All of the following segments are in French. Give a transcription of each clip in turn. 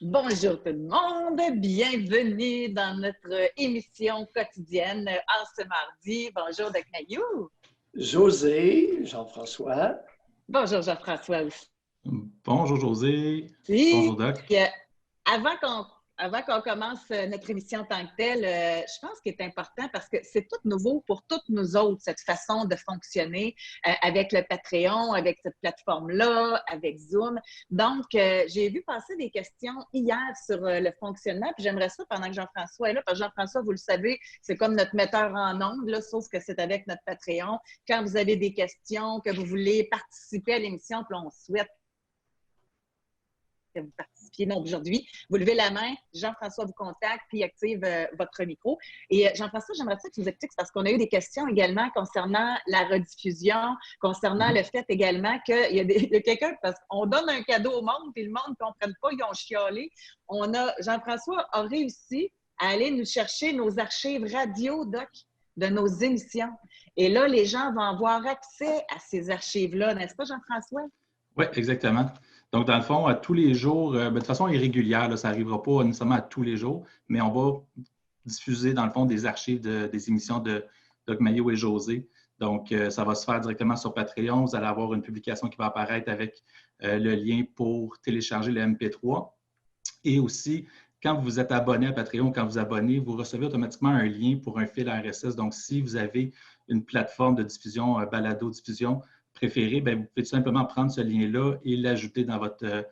Bonjour tout le monde, bienvenue dans notre émission quotidienne en ce mardi. Bonjour Doc Mayou. José, Jean-François. Bonjour Jean-François aussi. Bonjour José. Oui. Bonjour Doc. Avant qu'on commence notre émission en tant que telle, je pense qu'il est important parce que c'est tout nouveau pour toutes nous autres, cette façon de fonctionner avec le Patreon, avec cette plateforme-là, avec Zoom. Donc, j'ai vu passer des questions hier sur le fonctionnement, puis j'aimerais ça pendant que Jean-François est là, parce que Jean-François, vous le savez, c'est comme notre metteur en ondes, là, sauf que c'est avec notre Patreon. Quand vous avez des questions, que vous voulez participer à l'émission, puis on souhaite que vous participiez. Donc, aujourd'hui, vous levez la main, Jean-François vous contacte, puis active votre micro. Et Jean-François, j'aimerais ça que tu nous expliques, parce qu'on a eu des questions également concernant la rediffusion, concernant le fait également qu'il y a quelqu'un, parce qu'on donne un cadeau au monde, puis le monde ne comprenne pas, ils ont chialé. Jean-François a réussi à aller nous chercher nos archives radio, Doc, de nos émissions. Et là, les gens vont avoir accès à ces archives-là, n'est-ce pas, Jean-François? Oui, exactement. Donc, dans le fond, à tous les jours, de façon irrégulière, là, ça n'arrivera pas nécessairement à tous les jours, mais on va diffuser, dans le fond, des archives des émissions de Doc Mayou et José. Donc, ça va se faire directement sur Patreon. Vous allez avoir une publication qui va apparaître avec le lien pour télécharger le MP3. Et aussi, quand vous êtes abonné à Patreon, quand vous abonnez, vous recevez automatiquement un lien pour un fil RSS. Donc, si vous avez une plateforme de diffusion, balado-diffusion préférée, bien, vous pouvez tout simplement prendre ce lien-là et l'ajouter dans votre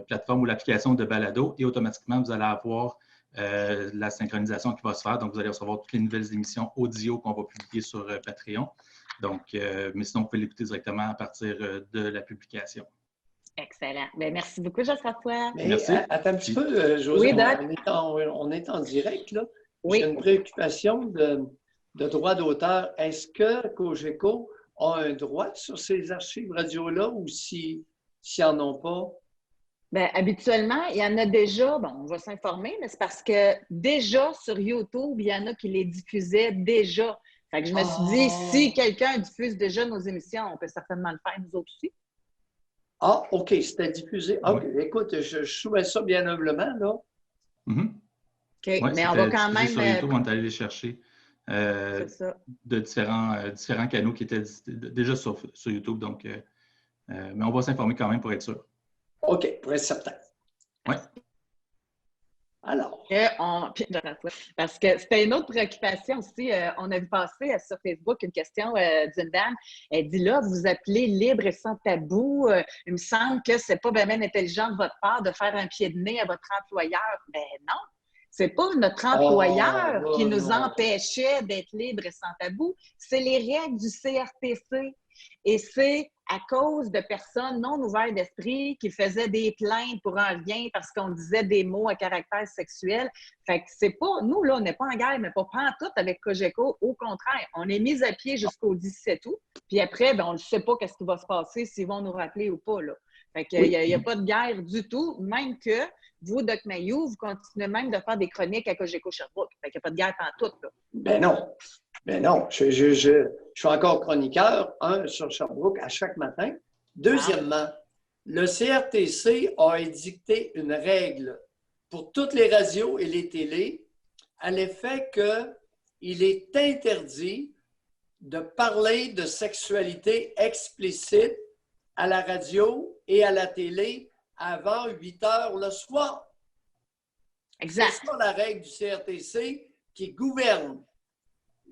plateforme ou l'application de balado et automatiquement, vous allez avoir la synchronisation qui va se faire. Donc, vous allez recevoir toutes les nouvelles émissions audio qu'on va publier sur Patreon. Donc, mais sinon, vous pouvez l'écouter directement à partir de la publication. Excellent. Bien, merci beaucoup, Jean-François. Merci. Attends un petit peu, José. Oui, Doc. On est en direct, là. Oui. J'ai une préoccupation de droit d'auteur. Est-ce que Cogeco a un droit sur ces archives radio-là ou s'ils n'en ont pas? Bien, habituellement, il y en a déjà, bon, on va s'informer, mais c'est parce que déjà sur YouTube, il y en a qui les diffusaient déjà. Fait que je me suis dit, si quelqu'un diffuse déjà nos émissions, on peut certainement le faire, nous autres aussi. Ah, OK, c'était diffusé. OK, écoute, je soumets ça bien humblement, là. Mm-hmm. OK, ouais, mais on va quand même... Sur YouTube, on est allé les chercher de différents canaux qui étaient déjà sur YouTube. Donc, mais on va s'informer quand même pour être sûr. OK, pour être certain. Oui. Alors. Parce que c'était une autre préoccupation aussi. On a vu passer sur Facebook une question d'une dame. Elle dit là, vous appelez libre et sans tabou. Il me semble que c'est pas bien intelligent de votre part de faire un pied de nez à votre employeur. Ben non. C'est pas notre employeur qui nous empêchait d'être libre et sans tabou. C'est les règles du CRTC. Et c'est à cause de personnes non ouvertes d'esprit qui faisaient des plaintes pour un lien parce qu'on disait des mots à caractère sexuel. Fait que c'est pas... Nous, là, on n'est pas en guerre, mais pas pantoute avec Cogeco. Au contraire, on est mis à pied jusqu'au 17 août. Puis après, ben, on ne sait pas qu'est-ce qui va se passer, s'ils vont nous rappeler ou pas, là. Fait qu'il n'y a pas de guerre du tout, même que vous, Doc Mayou, vous continuez même de faire des chroniques à Cogeco Sherbrooke. Fait qu'il n'y a pas de guerre pantoute, là. Ben non. Ben non. Je suis encore chroniqueur, sur Sherbrooke à chaque matin. Deuxièmement, le CRTC a édicté une règle pour toutes les radios et les télés à l'effet qu'il est interdit de parler de sexualité explicite à la radio et à la télé avant 8 heures le soir. Exact. C'est ça la règle du CRTC qui gouverne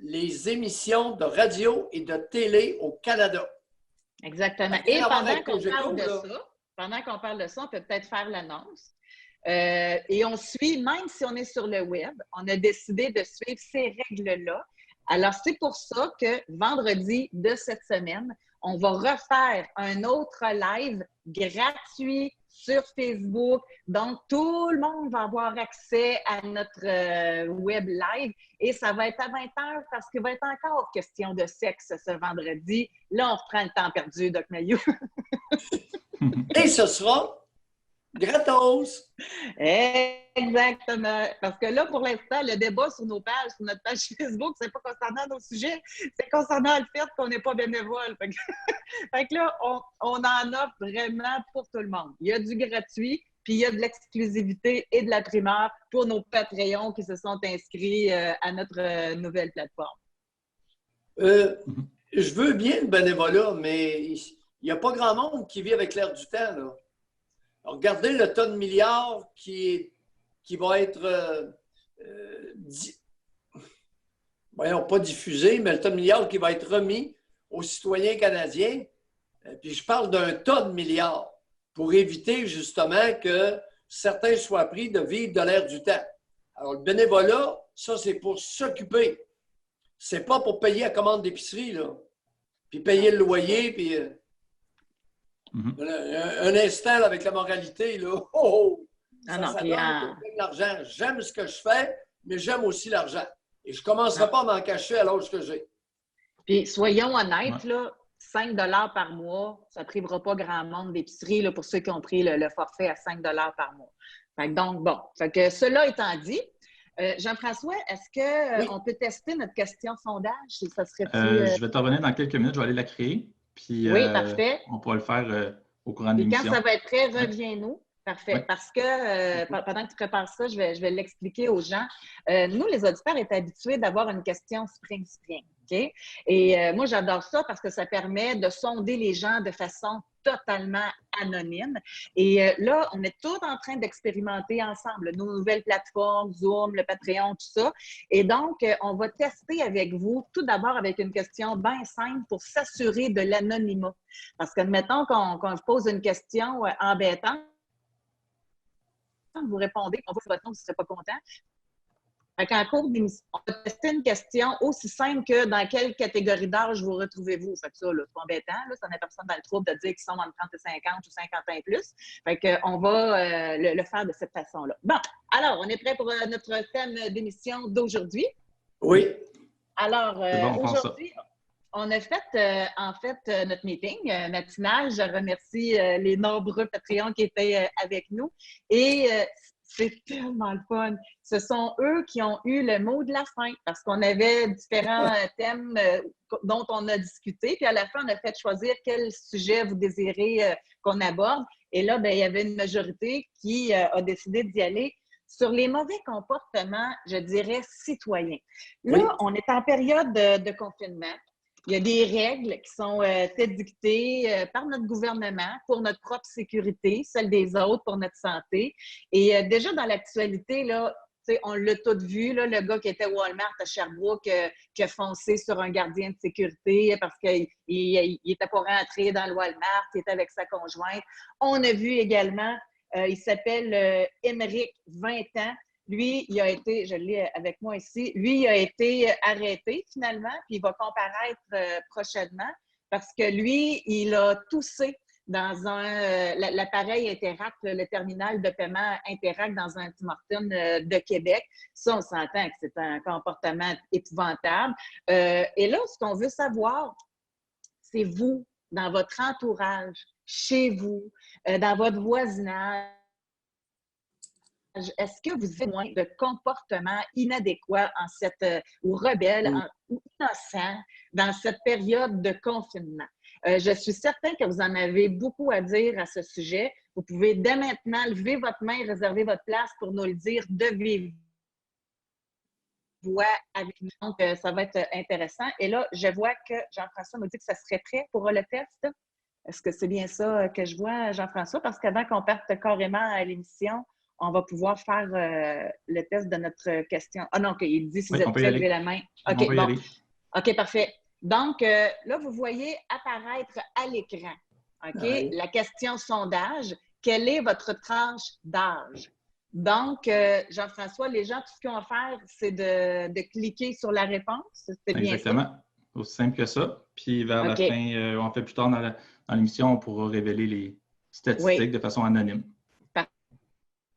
les émissions de radio et de télé au Canada. Exactement. Et pendant qu'on parle de ça, on peut peut-être faire l'annonce. Et on suit, même si on est sur le web, on a décidé de suivre ces règles-là. Alors, c'est pour ça que vendredi de cette semaine, on va refaire un autre live gratuit sur Facebook. Donc, tout le monde va avoir accès à notre web live et ça va être à 20h parce qu'il va être encore question de sexe ce vendredi. Là, on reprend le temps perdu, Doc Mayou. Et ce sera gratos! Exactement. Parce que là, pour l'instant, le débat sur nos pages, sur notre page Facebook, c'est pas concernant nos sujets, c'est concernant le fait qu'on n'est pas bénévole. Fait que là, on en offre vraiment pour tout le monde. Il y a du gratuit, Puis il y a de l'exclusivité et de la primeur pour nos Patreons qui se sont inscrits à notre nouvelle plateforme. Je veux bien le bénévolat, mais il n'y a pas grand monde qui vit avec l'air du temps, là. Alors, regardez le tas de milliards qui va être, voyons, pas diffusé, mais le tas de milliards qui va être remis aux citoyens canadiens. Puis je parle d'un tas de milliards pour éviter justement que certains soient pris de vivre de l'air du temps. Alors, le bénévolat, ça, c'est pour s'occuper. C'est pas pour payer la commande d'épicerie, là. Puis payer le loyer, puis... Un instant là, avec la moralité, là, ça donne que l'argent. J'aime ce que je fais, mais j'aime aussi l'argent. Et je ne commencerai pas à m'en cacher à l'âge que j'ai. Puis soyons honnêtes, là, 5 $ par mois, ça ne privera pas grand monde d'épicerie pour ceux qui ont pris le forfait à 5 $ par mois. Fait que donc, bon. Fait que cela étant dit, Jean-François, est-ce qu'on peut tester notre question sondage? Ça serait je vais t'en revenir dans quelques minutes, je vais aller la créer. Puis, oui, parfait. On pourra le faire au courant de l'émission. Et quand ça va être prêt, reviens-nous. Parfait. Oui. Parce que pendant que tu prépares ça, je vais l'expliquer aux gens. Nous, les auditeurs, est habitués d'avoir une question spring-spring. Okay? Et moi, j'adore ça parce que ça permet de sonder les gens de façon totalement anonyme. Et là, on est tous en train d'expérimenter ensemble nos nouvelles plateformes, Zoom, le Patreon, tout ça. Et donc, on va tester avec vous, tout d'abord avec une question bien simple pour s'assurer de l'anonymat. Parce que, admettons qu'on vous pose une question embêtante, vous répondez, on voit sur votre nom, vous ne serez pas content. En cours d'émission, on va tester une question aussi simple que dans quelle catégorie d'âge vous retrouvez-vous. Fait que ça, c'est pas embêtant, là, ça n'a personne dans le trouble de dire qu'ils sont entre 30 et 50 ou 50 ans et plus. Fait qu'on va le faire de cette façon-là. Bon, alors, on est prêt pour notre thème d'émission d'aujourd'hui? Oui. Alors, aujourd'hui, on a fait, notre meeting matinal. Je remercie les nombreux Patreons qui étaient avec nous. Et c'est tellement le fun. Ce sont eux qui ont eu le mot de la fin parce qu'on avait différents thèmes dont on a discuté. Puis à la fin, on a fait choisir quel sujet vous désirez qu'on aborde. Et là, il y avait une majorité qui a décidé d'y aller sur les mauvais comportements, je dirais, citoyens. Là, on est en période de confinement. Il y a des règles qui sont édictées par notre gouvernement pour notre propre sécurité, celle des autres pour notre santé. Et déjà dans l'actualité, là, on l'a tout vu, là, le gars qui était Walmart à Sherbrooke qui a foncé sur un gardien de sécurité parce qu'il n'était pas rentré dans le Walmart, il était avec sa conjointe. On a vu également, il s'appelle Émeric, 20 ans. Lui, il a été, je l'ai avec moi ici, lui, il a été arrêté finalement, puis il va comparaître prochainement parce que lui, il a toussé dans l'appareil Interact, le terminal de paiement Interact dans un Tim Hortons de Québec. Ça, on s'entend que c'est un comportement épouvantable. Et là, ce qu'on veut savoir, c'est vous, dans votre entourage, chez vous, dans votre voisinage, est-ce que vous êtes loin de comportements inadéquats ou rebelles ou innocents dans cette période de confinement? Je suis certaine que vous en avez beaucoup à dire à ce sujet. Vous pouvez dès maintenant lever votre main et réserver votre place pour nous le dire de vive voix avec nous. Donc, ça va être intéressant. Et là, je vois que Jean-François nous dit que ça serait prêt pour le test. Est-ce que c'est bien ça que je vois, Jean-François? Parce qu'avant qu'on parte carrément à l'émission, on va pouvoir faire le test de notre question. Ah non, OK, il dit si vous êtes prêts, levez la main. OK, bon. OK, parfait. Donc, là, vous voyez apparaître à l'écran, OK, la question sondage. Quelle est votre tranche d'âge? Donc, Jean-François, les gens, tout ce qu'ils ont à faire, c'est de cliquer sur la réponse. C'est bien ça? Exactement. Aussi simple que ça. Puis vers la fin, on fait plus tard dans l'émission, on pourra révéler les statistiques de façon anonyme.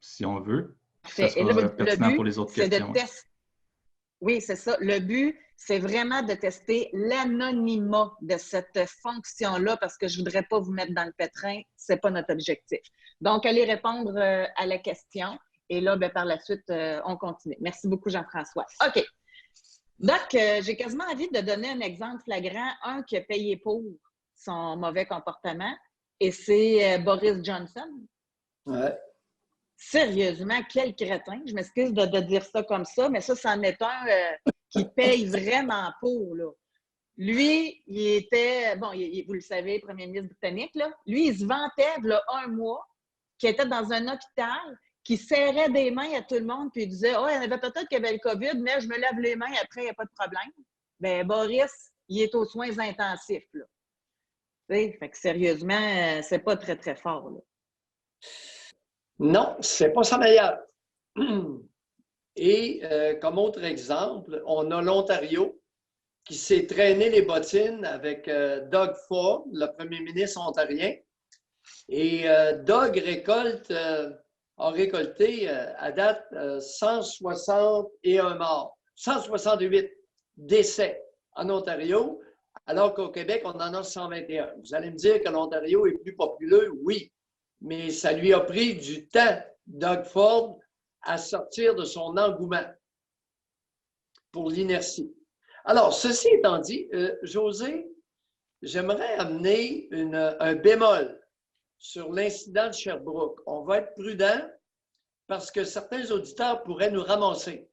Si on veut. Ça sera pertinent pour les autres questions. Oui, c'est ça. Le but, c'est vraiment de tester l'anonymat de cette fonction-là parce que je ne voudrais pas vous mettre dans le pétrin. Ce n'est pas notre objectif. Donc, allez répondre à la question. Et là, par la suite, on continue. Merci beaucoup, Jean-François. OK. Donc, j'ai quasiment envie de donner un exemple flagrant. Un qui a payé pour son mauvais comportement. Et c'est Boris Johnson. Ouais. sérieusement, quel crétin. Je m'excuse de dire ça comme ça, mais ça, c'en est un qui paye vraiment pour, là. Lui, il était, bon, vous le savez, premier ministre britannique, là. Lui, il se vantait, là, un mois, qu'il était dans un hôpital, qui serrait des mains à tout le monde, puis il disait, oh, il y en avait peut-être qui avaient le COVID, mais je me lave les mains, après, il n'y a pas de problème. Bien, Boris, il est aux soins intensifs, là. Tu sais, fait que sérieusement, c'est pas très, très fort, là. Non, c'est pas ça meilleur. Et comme autre exemple, on a l'Ontario qui s'est traîné les bottines avec Doug Ford, le premier ministre ontarien. Et Doug a récolté à date 161 morts, 168 décès en Ontario, alors qu'au Québec, on en a 121. Vous allez me dire que l'Ontario est plus populeux, oui, mais ça lui a pris du temps, Doug Ford, à sortir de son engouement pour l'inertie. Alors, ceci étant dit, José, j'aimerais amener un bémol sur l'incident de Sherbrooke. On va être prudent parce que certains auditeurs pourraient nous ramasser.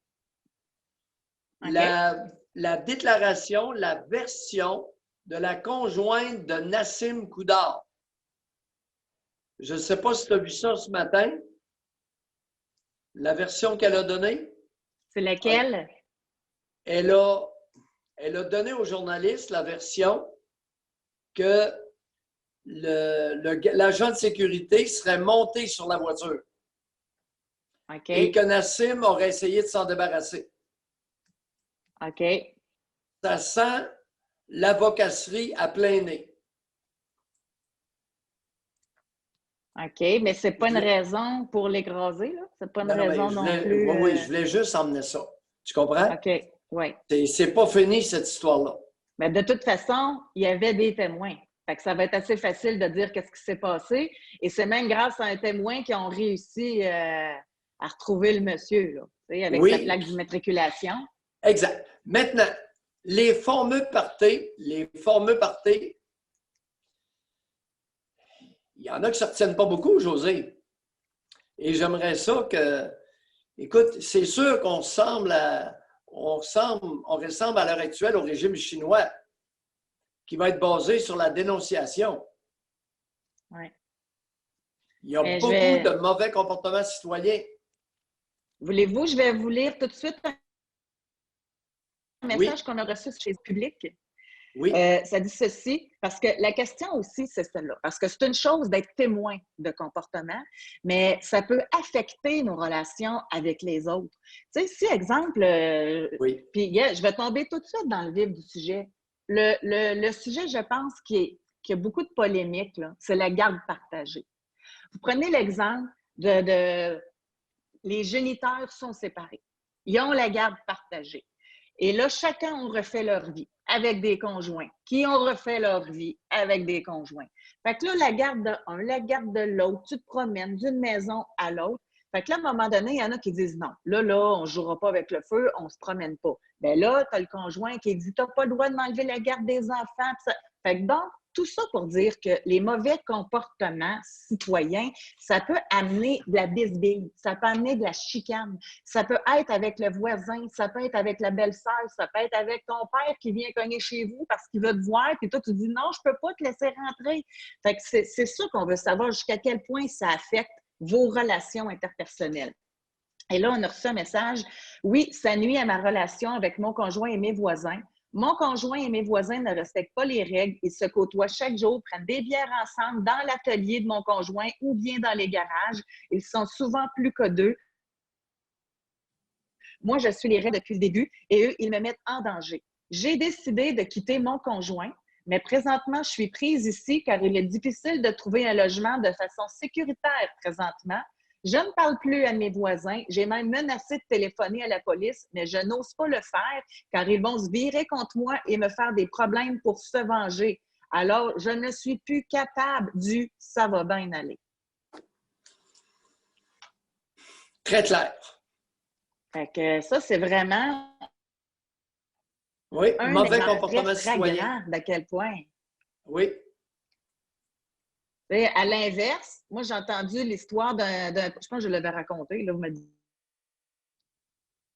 Okay. La déclaration, la version de la conjointe de Nassim Koudar. Je ne sais pas si tu as vu ça ce matin. La version qu'elle a donnée. C'est laquelle? Elle a donné aux journalistes la version que l'agent de sécurité serait monté sur la voiture. Okay. Et que Nassim aurait essayé de s'en débarrasser. OK. Ça sent l'avocasserie à plein nez. OK, mais c'est pas une raison pour l'écraser, là? C'est pas une raison non plus... Oui, je voulais juste emmener ça. Tu comprends? OK, oui. C'est pas fini, cette histoire-là. Mais de toute façon, il y avait des témoins. Fait que ça va être assez facile de dire qu'est-ce qui s'est passé. Et c'est même grâce à un témoin qu'ils ont réussi à retrouver le monsieur, là, avec sa plaque d'immatriculation. Exact. Maintenant, les fameux parties, il y en a qui ne se retiennent pas beaucoup, José. Et j'aimerais ça que, écoute, c'est sûr qu'on ressemble à l'heure actuelle au régime chinois, qui va être basé sur la dénonciation. Ouais. Il y a beaucoup de mauvais comportements citoyens. Voulez-vous, je vais vous lire tout de suite un message qu'on a reçu chez le public. Oui. Ça dit ceci, parce que la question aussi, c'est celle-là. Parce que c'est une chose d'être témoin de comportement, mais ça peut affecter nos relations avec les autres. Tu sais, si, exemple, puis je vais tomber tout de suite dans le vif du sujet. Le sujet, je pense, qui a beaucoup de polémique, c'est la garde partagée. Vous prenez l'exemple de les géniteurs sont séparés. Ils ont la garde partagée. Et là, chacun ont refait leur vie avec des conjoints, qui ont refait leur vie avec des conjoints. Fait que là, la garde de un, la garde de l'autre, tu te promènes d'une maison à l'autre. Fait que là, à un moment donné, il y en a qui disent non. Là, on ne jouera pas avec le feu, on ne se promène pas. Bien là, tu as le conjoint qui dit tu n'as pas le droit de m'enlever la garde des enfants. Fait que donc, tout ça pour dire que les mauvais comportements citoyens, ça peut amener de la bisbille, ça peut amener de la chicane, ça peut être avec le voisin, ça peut être avec la belle-sœur, ça peut être avec ton père qui vient cogner chez vous parce qu'il veut te voir, puis toi, tu dis non, je peux pas te laisser rentrer. Fait que c'est ça qu'on veut savoir jusqu'à quel point ça affecte vos relations interpersonnelles. Et là, on a reçu un message. Oui, ça nuit à ma relation avec mon conjoint et mes voisins. Mon conjoint et mes voisins ne respectent pas les règles. Ils se côtoient chaque jour, prennent des bières ensemble dans l'atelier de mon conjoint ou bien dans les garages. Ils sont souvent plus que deux. Moi, je suis les règles depuis le début et eux, ils me mettent en danger. J'ai décidé de quitter mon conjoint, mais présentement, je suis prise ici car il est difficile de trouver un logement de façon sécuritaire présentement. Je ne parle plus à mes voisins. J'ai même menacé de téléphoner à la police, mais je n'ose pas le faire car ils vont se virer contre moi et me faire des problèmes pour se venger. Alors, je ne suis plus capable du « ça va bien aller ». Très clair. Fait que ça, c'est vraiment un mauvais comportement citoyen. d'à quel point. Oui. À l'inverse, moi, j'ai entendu l'histoire d'un, je pense que je l'avais raconté, là, vous me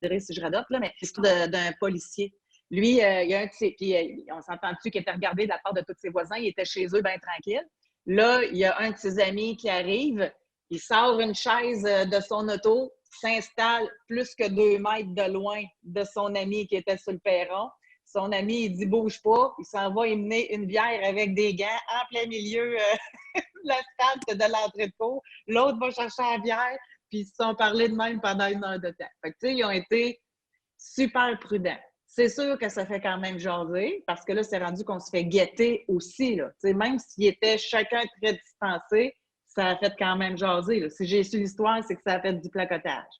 direz si je radote, là, mais l'histoire d'un policier. Lui, il y a un de ses, puis on s'entend-tu qu'il était regardé de la part de tous ses voisins, il était chez eux bien tranquille. Là, il y a un de ses amis qui arrive, il sort une chaise de son auto, s'installe plus que 2 mètres de loin de son ami qui était sur le perron. Son ami, il dit « bouge pas », il s'en va emmener une bière avec des gants en plein milieu de l'asphalte de l'entrée de cour. L'autre va chercher la bière, puis ils se sont parlé de même pendant 1 heure de temps. Fait que, tu sais, ils ont été super prudents. C'est sûr que ça fait quand même jaser, parce que là, c'est rendu qu'on se fait guetter aussi, là. Tu sais, même s'ils étaient chacun très distancés, ça a fait quand même jaser, là. Si j'ai su l'histoire, c'est que ça a fait du placotage.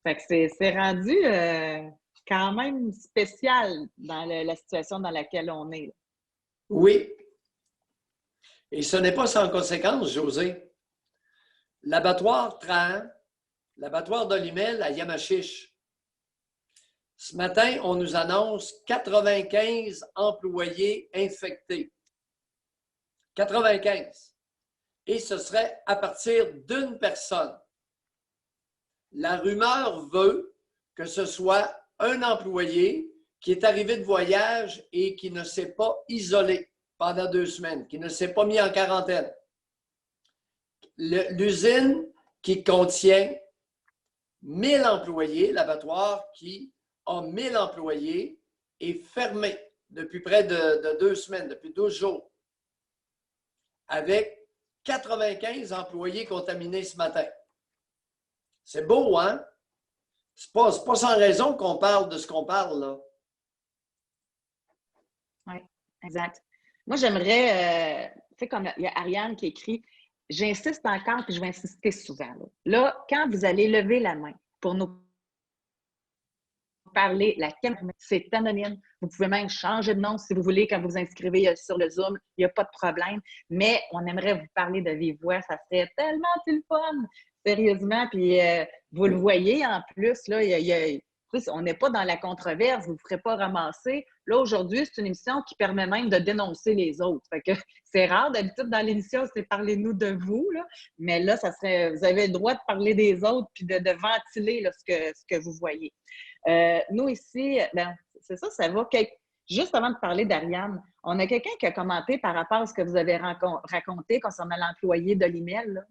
Fait que c'est rendu quand même spécial dans la situation dans laquelle on est, là. Oui. Et ce n'est pas sans conséquence, José. L'abattoir Trahan, l'abattoir d'Olimel à Yamachiche. Ce matin, on nous annonce 95 employés infectés. 95. Et ce serait à partir d'une personne. La rumeur veut que ce soit un employé qui est arrivé de voyage et qui ne s'est pas isolé pendant 2 semaines, qui ne s'est pas mis en quarantaine. L'usine qui contient 1000 employés, l'abattoir qui a 1000 employés, est fermée depuis près de 2 semaines, depuis 12 jours, avec 95 employés contaminés ce matin. C'est beau, hein? C'est pas sans raison qu'on parle de ce qu'on parle, là. Oui, exact. Moi, j'aimerais, tu sais, comme il y a Ariane qui écrit, j'insiste encore, puis je vais insister souvent. Là, quand vous allez lever la main pour nous parler, la caméra, c'est anonyme. Vous pouvez même changer de nom si vous voulez quand vous vous inscrivez sur le Zoom. Il n'y a pas de problème. Mais on aimerait vous parler de vive voix. Ça serait tellement le fun. Sérieusement. Puis vous le voyez en plus, là, on n'est pas dans la controverse. Vous ne vous ferez pas ramasser. Là, aujourd'hui, c'est une émission qui permet même de dénoncer les autres. Fait que c'est rare. D'habitude, dans l'émission, c'est parlez-nous de vous. Là. Mais là, ça serait, vous avez le droit de parler des autres puis de ventiler là, ce que vous voyez. Nous ici, ben, c'est ça, ça va. Juste avant de parler d'Ariane, on a quelqu'un qui a commenté par rapport à ce que vous avez raconté concernant l'employé d'Olimel.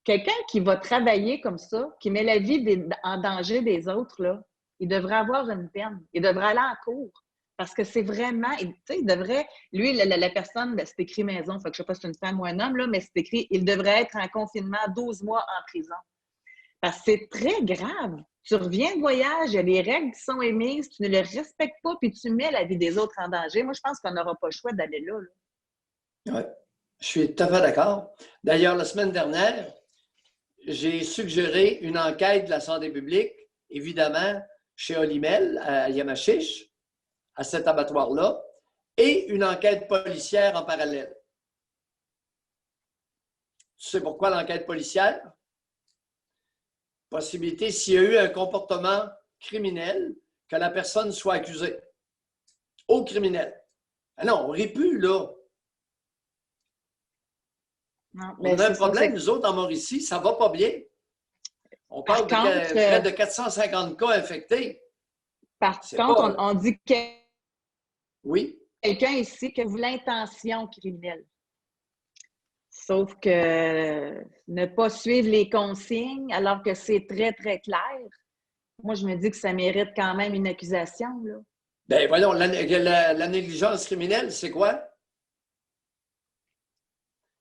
Quelqu'un qui va travailler comme ça, qui met la vie en danger des autres, là, il devrait avoir une peine. Il devrait aller en cours. Parce que c'est vraiment, tu sais, il devrait, lui, la personne, ben, c'est écrit maison, fait que je ne sais pas si c'est une femme ou un homme, là, mais c'est écrit, il devrait être en confinement 12 mois en prison. Parce que c'est très grave. Tu reviens de voyage, il y a des règles qui sont émises, tu ne les respectes pas, puis tu mets la vie des autres en danger. Moi, je pense qu'on n'aura pas le choix d'aller là. Oui, je suis tout à fait d'accord. D'ailleurs, la semaine dernière, j'ai suggéré une enquête de la santé publique, évidemment, chez Olimel, à Yamachiche, à cet abattoir-là, et une enquête policière en parallèle. Tu sais pourquoi l'enquête policière? Possibilité, s'il y a eu un comportement criminel, que la personne soit accusée. Au criminel. Ah non, on ne rit plus, là. Non, on a un problème, nous autres, en Mauricie, ça ne va pas bien. On parle de près de 450 cas infectés. Par contre, on dit que oui. Quelqu'un ici qui a l'intention criminelle. Sauf que ne pas suivre les consignes alors que c'est très, très clair, moi, je me dis que ça mérite quand même une accusation. Là. Bien, voyons, la négligence criminelle, c'est quoi?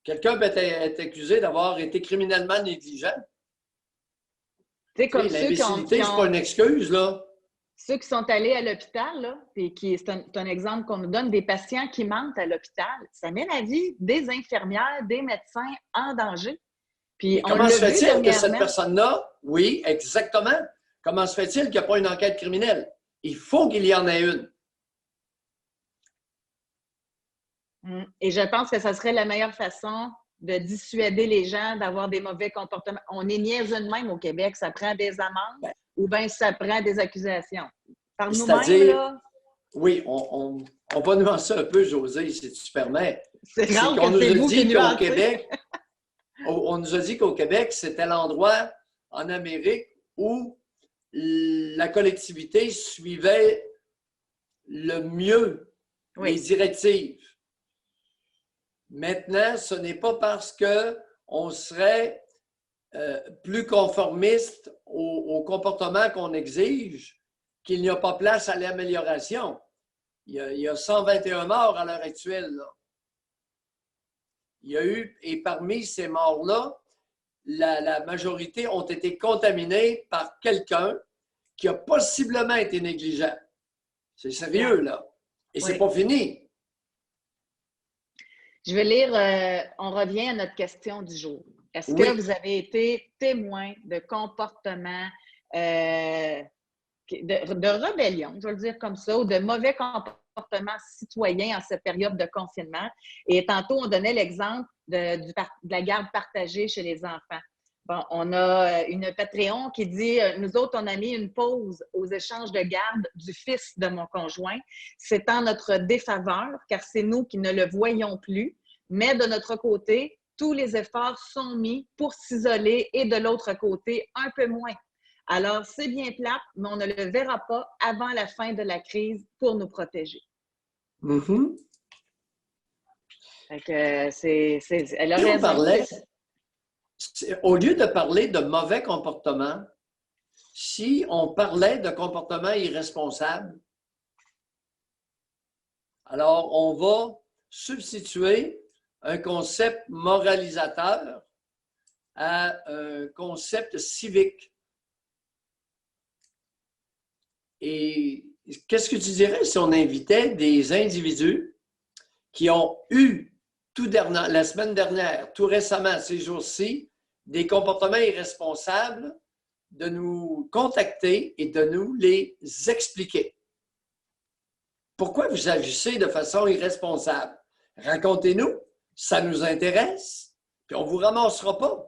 Quelqu'un peut être accusé d'avoir été criminellement négligent. L'imbécilité, c'est pas une excuse, là. Ceux qui sont allés à l'hôpital, là, c'est un exemple qu'on nous donne, des patients qui mentent à l'hôpital, ça met la vie des infirmières, des médecins en danger. Puis comment se fait-il que cette personne-là, oui, exactement, comment se fait-il qu'il n'y a pas une enquête criminelle? Il faut qu'il y en ait une. Et je pense que ça serait la meilleure façon de dissuader les gens d'avoir des mauvais comportements. On est niaiseux de même au Québec, ça prend des amendes ou bien ça prend des accusations. Par nous-mêmes, là... Oui, on va nuancer un peu, José, si tu permets. C'est qu'on nous a dit qu'au Québec, On nous a dit qu'au Québec, c'était l'endroit en Amérique où la collectivité suivait le mieux les directives. Maintenant, ce n'est pas parce qu'on serait plus conformiste au comportement qu'on exige qu'il n'y a pas place à l'amélioration. Il y a 121 morts à l'heure actuelle. Là. Il y a eu, et parmi ces morts-là, la majorité ont été contaminés par quelqu'un qui a possiblement été négligent. C'est sérieux, là. Et c'est pas fini. Je vais lire, on revient à notre question du jour. Est-ce que vous avez été témoin de comportements de rébellion, je vais le dire comme ça, ou de mauvais comportements citoyens en cette période de confinement? Et tantôt, on donnait l'exemple de la garde partagée chez les enfants. Bon, on a une Patreon qui dit « Nous autres, on a mis une pause aux échanges de garde du fils de mon conjoint. C'est en notre défaveur, car c'est nous qui ne le voyons plus. Mais de notre côté, tous les efforts sont mis pour s'isoler et de l'autre côté, un peu moins. Alors, c'est bien plate, mais on ne le verra pas avant la fin de la crise pour nous protéger. » Fait que elle a raison. Au lieu de parler de mauvais comportement, si on parlait de comportement irresponsable, alors on va substituer un concept moralisateur à un concept civique. Et qu'est-ce que tu dirais si on invitait des individus qui ont eu la semaine dernière, tout récemment, ces jours-ci, des comportements irresponsables, de nous contacter et de nous les expliquer. Pourquoi vous agissez de façon irresponsable? Racontez-nous, ça nous intéresse, puis on ne vous ramassera pas.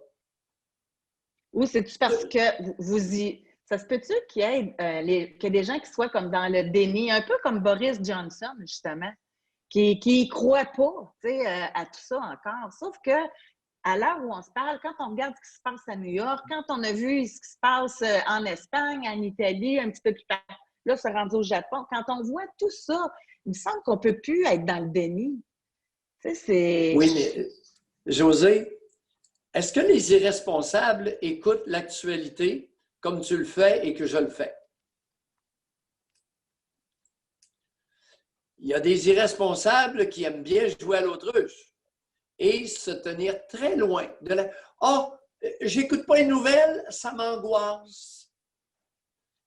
Ou c'est-tu parce que vous y... Ça se peut-tu qu'il y ait des gens qui soient comme dans le déni, un peu comme Boris Johnson, justement, qui ne croient pas à tout ça encore. Sauf que à l'heure où on se parle, quand on regarde ce qui se passe à New York, quand on a vu ce qui se passe en Espagne, en Italie, un petit peu plus tard, là, c'est rendu au Japon, quand on voit tout ça, il me semble qu'on ne peut plus être dans le déni. Oui, mais José, est-ce que les irresponsables écoutent l'actualité comme tu le fais et que je le fais? Il y a des irresponsables qui aiment bien jouer à l'autruche et se tenir très loin de la... « Ah, j'écoute pas les nouvelles, ça m'angoisse. »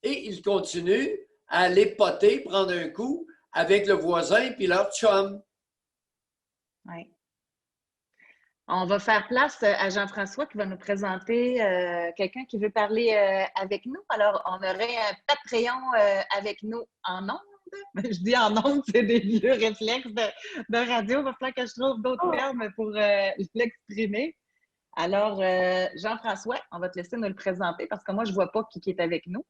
Et ils continuent à aller poter, prendre un coup avec le voisin puis leur chum. Oui. On va faire place à Jean-François qui va nous présenter quelqu'un qui veut parler avec nous. Alors, on aurait un Patreon avec nous en ondes. Je dis en ondes, c'est des vieux réflexes de radio. Il va falloir que je trouve d'autres termes pour l'exprimer. Alors, Jean-François, on va te laisser nous le présenter parce que moi, je ne vois pas qui est avec nous.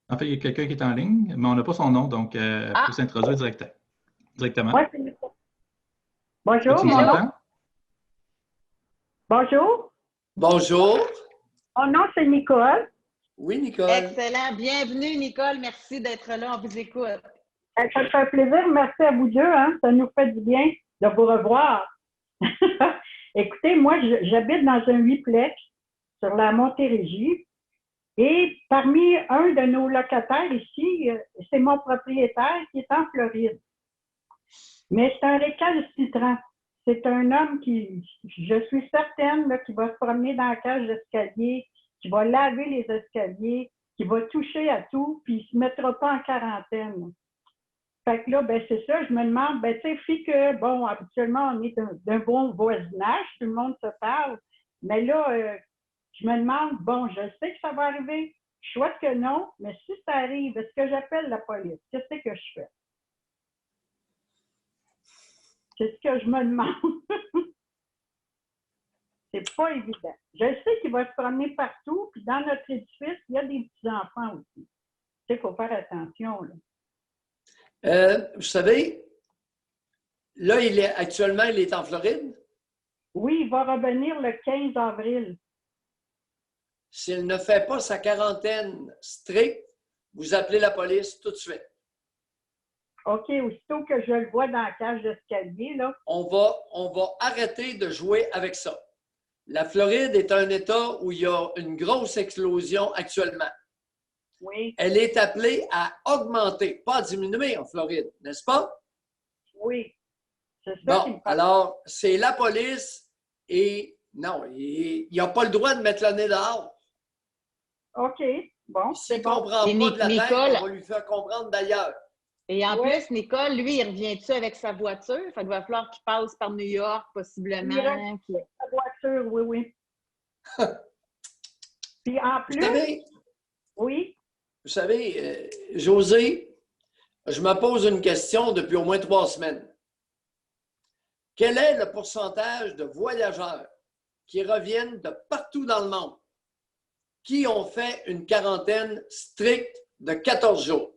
En fait, il y a quelqu'un qui est en ligne, mais on n'a pas son nom, donc il peut s'introduire directement. Moi, c'est Nicole. Bonjour, tu nous entends? Bonjour. Bonjour. Mon nom, c'est Nicole. Oui, Nicole. Excellent. Bienvenue, Nicole. Merci d'être là. On vous écoute. Ça me fait plaisir. Merci à vous deux. Hein. Ça nous fait du bien de vous revoir. Écoutez, moi, j'habite dans un 8-plex sur la Montérégie. Et parmi un de nos locataires ici, c'est mon propriétaire qui est en Floride. Mais c'est un récalcitrant. C'est un homme qui, je suis certaine, là, qui va se promener dans la cage d'escalier, qui va laver les escaliers, qui va toucher à tout, puis il ne se mettra pas en quarantaine. Fait que là, ben c'est ça, je me demande, ben tu sais, puis que, bon, habituellement, on est d'un bon voisinage, tout le monde se parle, mais là, je me demande, bon, je sais que ça va arriver, je souhaite que non, mais si ça arrive, est-ce que j'appelle la police? Qu'est-ce que je fais? C'est ce que je me demande. C'est pas évident. Je sais qu'il va se promener partout, puis dans notre édifice, il y a des petits-enfants aussi. Tu sais, il faut faire attention, là. Vous savez, là, actuellement, il est en Floride? Oui, il va revenir le 15 avril. S'il ne fait pas sa quarantaine stricte, vous appelez la police tout de suite. OK, aussitôt que je le vois dans la cage d'escalier, là. On va arrêter de jouer avec ça. La Floride est un État où il y a une grosse explosion actuellement. Oui, Elle est appelée à augmenter, pas à diminuer en Floride, n'est-ce pas? oui. C'est ça qui me Bon, fait. alors, c'est la police et non, il n'a pas le droit de mettre le nez dehors. OK, bon, c'est S'il ne bon. comprend Et pas de la tête, Nicole, on va lui faire comprendre d'ailleurs. et en Ouais. plus, Nicole, lui, il revient-tu avec sa voiture? Fait qu'il va falloir qu'il passe par New York, Il possiblement. reste sa voiture, oui, oui. Puis en Vous plus, savez, oui, José, je me pose une question depuis au moins 3 semaines. Quel est le pourcentage de voyageurs qui reviennent de partout dans le monde qui ont fait une quarantaine stricte de 14 jours?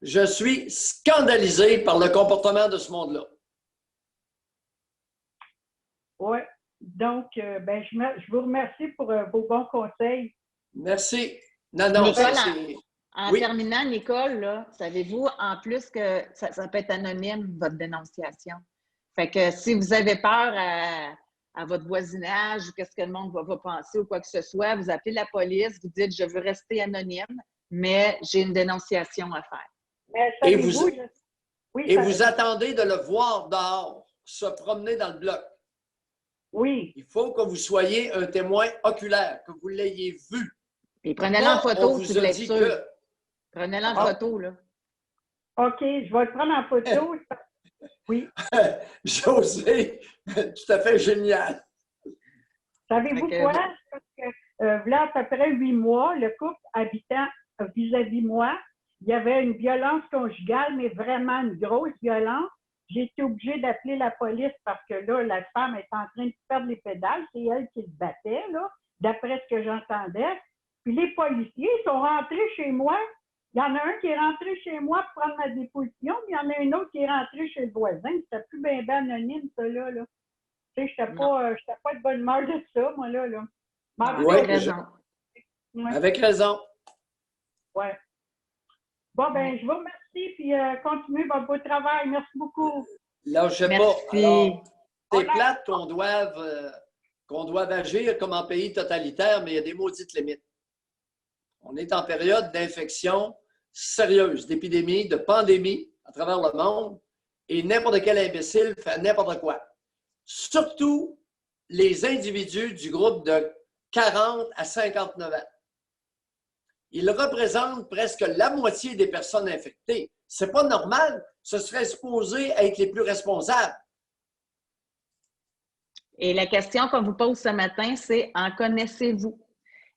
Je suis scandalisé par le comportement de ce monde-là. oui. Donc, ben, je vous remercie pour vos bons conseils. Merci. Non, Nicole, c'est... en Oui. terminant, Nicole, là, savez-vous, en plus que ça peut être anonyme, votre dénonciation. Fait que si vous avez peur à votre voisinage ou qu'est-ce que le monde va penser ou quoi que ce soit, vous appelez la police, vous dites « Je veux rester anonyme, mais j'ai une dénonciation à faire. » Mais Et savez-vous, oui, et vous attendez de le voir dehors, se promener dans le bloc. oui, Il faut que vous soyez un témoin oculaire, que vous l'ayez vu. Et prenez-le en On photo si vous vous a l'êtes dit sûr. que... Prenez-le en Ah. photo, là. OK, je vais le prendre en photo. Oui. José, tout à fait génial. Savez-vous Fait que- quoi? Parce que, là, à peu près 8 mois, le couple habitant vis-à-vis moi, il y avait une violence conjugale, mais vraiment une grosse violence. J'ai été obligée d'appeler la police parce que là, la femme est en train de perdre les pédales. C'est elle qui se battait, là, d'après ce que j'entendais. Puis les policiers sont rentrés chez moi. Il y en a un qui est rentré chez moi pour prendre ma déposition, puis il y en a un autre qui est rentré chez le voisin. C'était plus bien anonyme, ça, là. Tu sais, je n'étais pas de bonne humeur de ça, moi, là. Mais en tout Ouais, Avec raison. ouais, Avec raison. ouais. Bon, ben, je vous remercie, puis continuez votre beau travail. Merci beaucoup. Là, je sais pas. Merci. Alors, c'est plate qu'on doive agir comme en pays totalitaire, mais il y a des maudites limites. On est en période d'infection sérieuse, d'épidémie, de pandémie à travers le monde, et n'importe quel imbécile fait n'importe quoi. Surtout les individus du groupe de 40 à 59 ans. Ils représentent presque la moitié des personnes infectées. C'est pas normal. Ce serait supposé être les plus responsables. Et la question qu'on vous pose ce matin, c'est en connaissez-vous?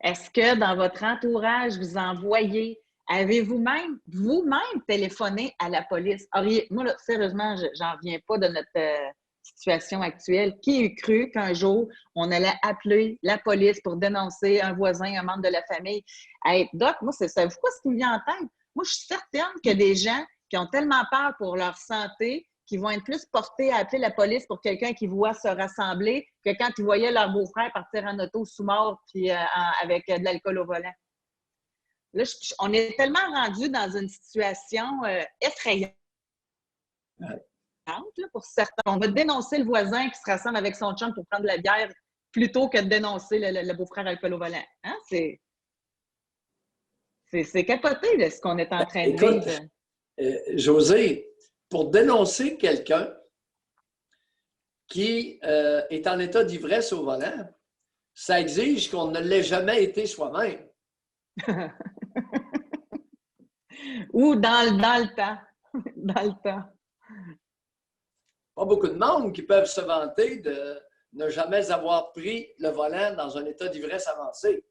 Est-ce que dans votre entourage, vous en voyez? Avez-vous même vous-même téléphoné à la police? Moi, là, sérieusement, j'en reviens pas de notre situation actuelle. Qui eût cru qu'un jour, on allait appeler la police pour dénoncer un voisin, un membre de la famille? Hey, Doc, moi, savez-vous quoi ce qui me vient en tête? Moi, je suis certaine que des gens qui ont tellement peur pour leur santé, qui vont être plus portés à appeler la police pour quelqu'un qui voit se rassembler que quand ils voyaient leur beau-frère partir en auto sous-mort puis avec de l'alcool au volant. Là, on est tellement rendu dans une situation effrayante là, pour certains. On va dénoncer le voisin qui se rassemble avec son chum pour prendre de la bière plutôt que de dénoncer le beau-frère alcool au volant. Hein? C'est capoté là, ce qu'on est en train de vivre. José, pour dénoncer quelqu'un qui est en état d'ivresse au volant, ça exige qu'on ne l'ait jamais été soi-même. Ou dans le temps. Dans le temps. Pas beaucoup de monde qui peuvent se vanter de ne jamais avoir pris le volant dans un état d'ivresse avancé.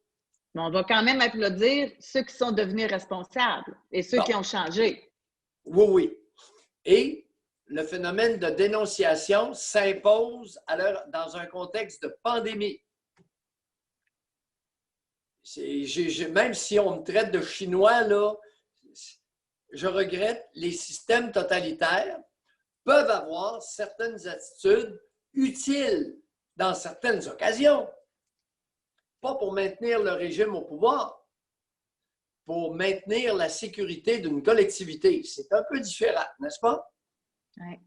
Mais on va quand même applaudir ceux qui sont devenus responsables et ceux qui ont changé. Oui, oui. Et le phénomène de dénonciation s'impose dans un contexte de pandémie. Même si on me traite de Chinois, là, je regrette les systèmes totalitaires peuvent avoir certaines attitudes utiles dans certaines occasions. Pas pour maintenir le régime au pouvoir, pour maintenir la sécurité d'une collectivité. C'est un peu différent, n'est-ce pas? Oui.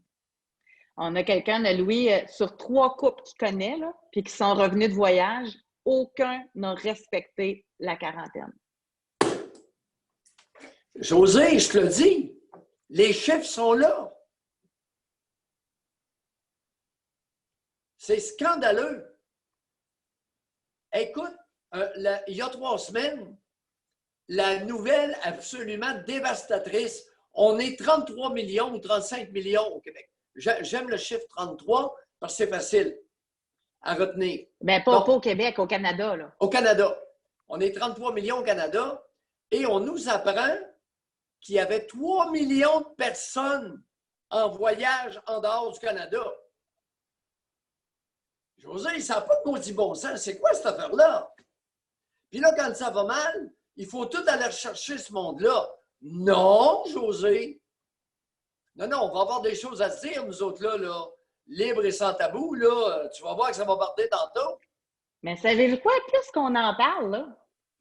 On a quelqu'un de Louis, sur 3 couples qu'il connaît, là, puis qui sont revenus de voyage, aucun n'a respecté la quarantaine. José, je te le dis, les chiffres sont là. C'est scandaleux. Écoute, il y a 3 semaines, la nouvelle absolument dévastatrice, on est 33 millions ou 35 millions au Québec. J'aime le chiffre 33 parce que c'est facile à retenir. Bien, pas au Québec, au Canada, là. Au Canada. On est 33 millions au Canada et on nous apprend qu'il y avait 3 millions de personnes en voyage en dehors du Canada. José, ça n'a pas de maudit bon sens. C'est quoi cette affaire-là? Puis là, quand ça va mal, il faut tout aller rechercher ce monde-là. Non, José. Non, on va avoir des choses à se dire, nous autres, là. Libre et sans tabou, là. Tu vas voir que ça va partir tantôt. Mais savez-vous quoi? Puisqu'on en parle, là,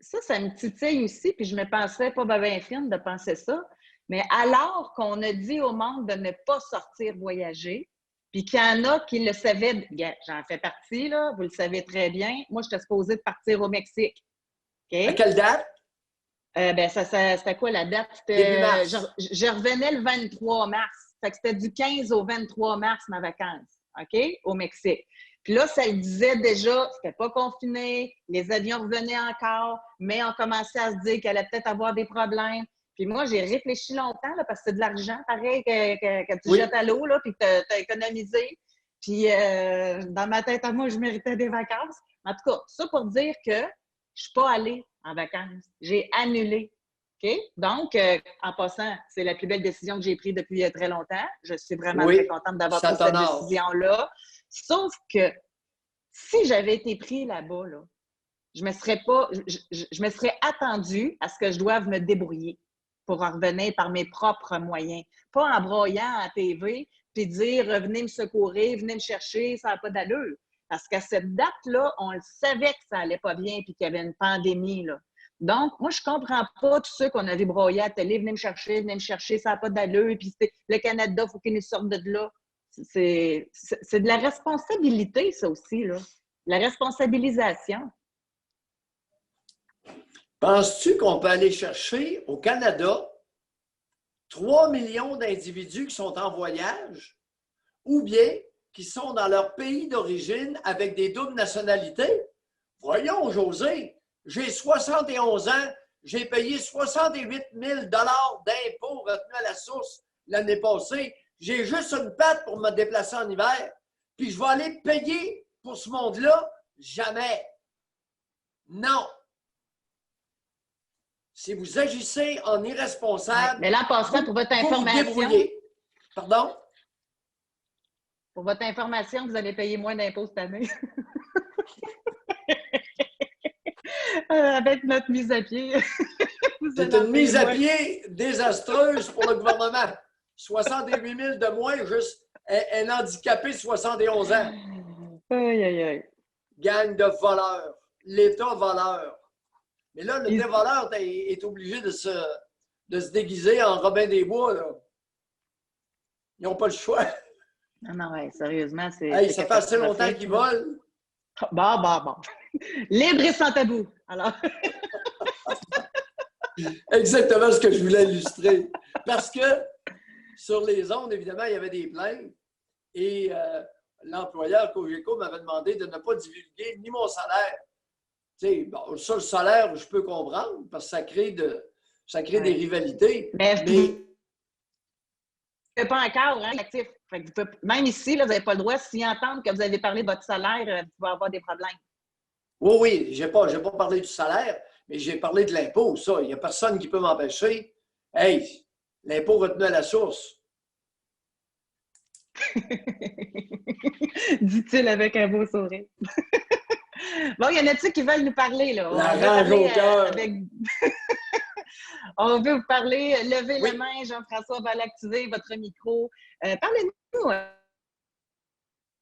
ça me titille aussi, puis je me pensais pas bien fine de penser ça. Mais alors qu'on a dit au monde de ne pas sortir voyager, puis qu'il y en a qui le savaient, j'en fais partie, là, vous le savez très bien. Moi, j'étais supposée de partir au Mexique. Okay? À quelle date? C'était quoi la date? Je revenais le 23 mars. Fait que c'était du 15 au 23 mars, ma vacance, OK? Au Mexique. Puis là, ça le disait déjà, c'était pas confiné, les avions revenaient encore, mais on commençait à se dire qu'elle allait peut-être avoir des problèmes. Puis moi, j'ai réfléchi longtemps, là, parce que c'est de l'argent, pareil, que tu jettes à l'eau, là, puis que tu as économisé. Puis dans ma tête à moi, je méritais des vacances. En tout cas, ça pour dire que je suis pas allée en vacances. J'ai annulé. OK? Donc, en passant, c'est la plus belle décision que j'ai prise depuis très longtemps. Je suis vraiment très contente d'avoir pris cette décision-là. Sauf que si j'avais été pris là-bas, là, je me serais attendue à ce que je doive me débrouiller pour en revenir par mes propres moyens. Pas en broyant à TV puis dire « venez me secourir, venez me chercher, ça n'a pas d'allure ». Parce qu'à cette date-là, on le savait que ça allait pas bien puis qu'il y avait une pandémie, là. Donc, moi, je comprends pas tous ceux qu'on avait broyés à la télé, venez me chercher, ça n'a pas d'allure, puis le Canada, il faut qu'il nous sorte de là. C'est de la responsabilité, ça aussi, là. La responsabilisation. Penses-tu qu'on peut aller chercher au Canada 3 millions d'individus qui sont en voyage ou bien qui sont dans leur pays d'origine avec des doubles nationalités? Voyons, José, j'ai 71 ans, j'ai payé 68 000 d'impôts retenus à la source l'année passée. J'ai juste une patte pour me déplacer en hiver. Puis je vais aller payer pour ce monde-là? Jamais. Non. Si vous agissez en irresponsable, mais là, en passant, pour votre information, pardon? Pour votre information, vous allez payer moins d'impôts cette année. Avec notre mise à pied. C'est une mise à pied désastreuse pour le gouvernement. 68 000 de moins, juste un handicapé de 71 ans. Aïe, aïe, aïe. Gang de voleurs. L'État voleur. Mais là, le voleur est obligé de se déguiser en Robin des Bois. Là. Ils n'ont pas le choix. Non, ouais, sérieusement, c'est... Hey, ça fait assez longtemps qu'ils volent. Bon. Libre et sans tabou. Alors... Exactement ce que je voulais illustrer. Parce que sur les ondes, évidemment, il y avait des plaintes et l'employeur Cogeco m'avait demandé de ne pas divulguer ni mon salaire. Tu sais, bon, ça, le salaire, je peux comprendre parce que ça crée des rivalités. Mais pas encore actif. Même ici, là, vous n'avez pas le droit, s'ils entendent que vous avez parlé de votre salaire, vous pouvez avoir des problèmes. Oui, je n'ai pas parlé du salaire, mais j'ai parlé de l'impôt, ça. Il n'y a personne qui peut m'empêcher. Hey, l'impôt retenu à la source. Dit-il avec un beau sourire. Bon, il y en a-t-il qui veulent nous parler, là? La rage au cœur. On veut vous parler. Levez la main, Jean-François va l'activer, votre micro. Parlez-nous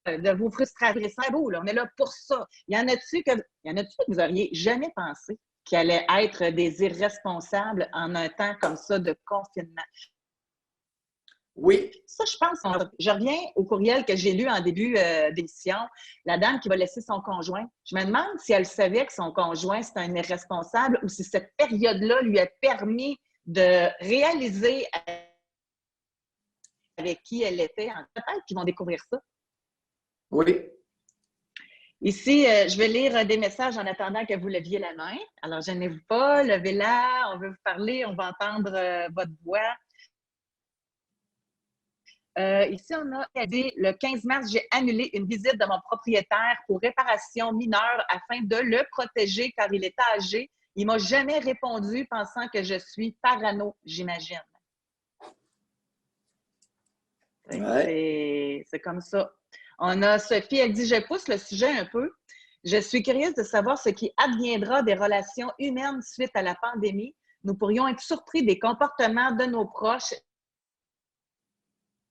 de vos frustrations. C'est beau, là. On est là pour ça. Y en a-tu que vous n'auriez jamais pensé qu'il allait être des irresponsables en un temps comme ça de confinement? Oui. Ça, je pense, je reviens au courriel que j'ai lu en début d'émission, la dame qui va laisser son conjoint. Je me demande si elle savait que son conjoint, c'était un irresponsable ou si cette période-là lui a permis de réaliser avec qui elle était. Peut-être qu'ils vont découvrir ça. Oui. Ici, je vais lire des messages en attendant que vous leviez la main. Alors, gênez-vous pas, levez-la, on veut vous parler, on va entendre votre voix. Ici, on a dit le 15 mars, j'ai annulé une visite de mon propriétaire pour réparation mineure afin de le protéger car il était âgé. Il ne m'a jamais répondu pensant que je suis parano, j'imagine. Ouais. C'est comme ça. On a Sophie, elle dit, je pousse le sujet un peu. Je suis curieuse de savoir ce qui adviendra des relations humaines suite à la pandémie. Nous pourrions être surpris des comportements de nos proches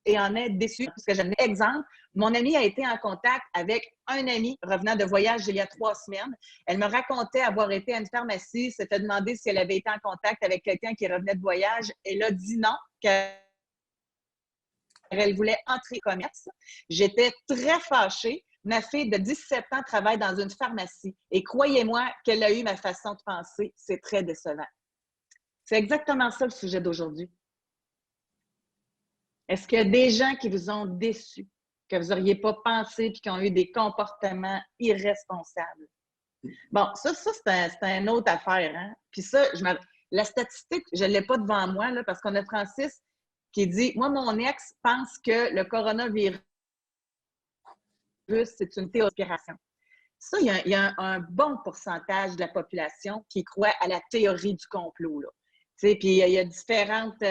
et en être déçus. Parce que j'ai un exemple. Mon amie a été en contact avec un ami revenant de voyage il y a 3 semaines. Elle me racontait avoir été à une pharmacie, s'était demandé si elle avait été en contact avec quelqu'un qui revenait de voyage. Elle a dit non, qu'elle voulait entrer au commerce. J'étais très fâchée. Ma fille de 17 ans travaille dans une pharmacie. Et croyez-moi qu'elle a eu ma façon de penser. C'est très décevant. C'est exactement ça le sujet d'aujourd'hui. Est-ce qu'il y a des gens qui vous ont déçus, que vous n'auriez pas pensé et qui ont eu des comportements irresponsables? Bon, ça c'est une autre affaire. Hein? Puis ça, la statistique, je ne l'ai pas devant moi là, parce qu'on a Francis qui dit « Moi, mon ex pense que le coronavirus, c'est une théorie-conspiration. » Ça, il y a un bon pourcentage de la population qui croit à la théorie du complot. Là. Puis il y a différentes...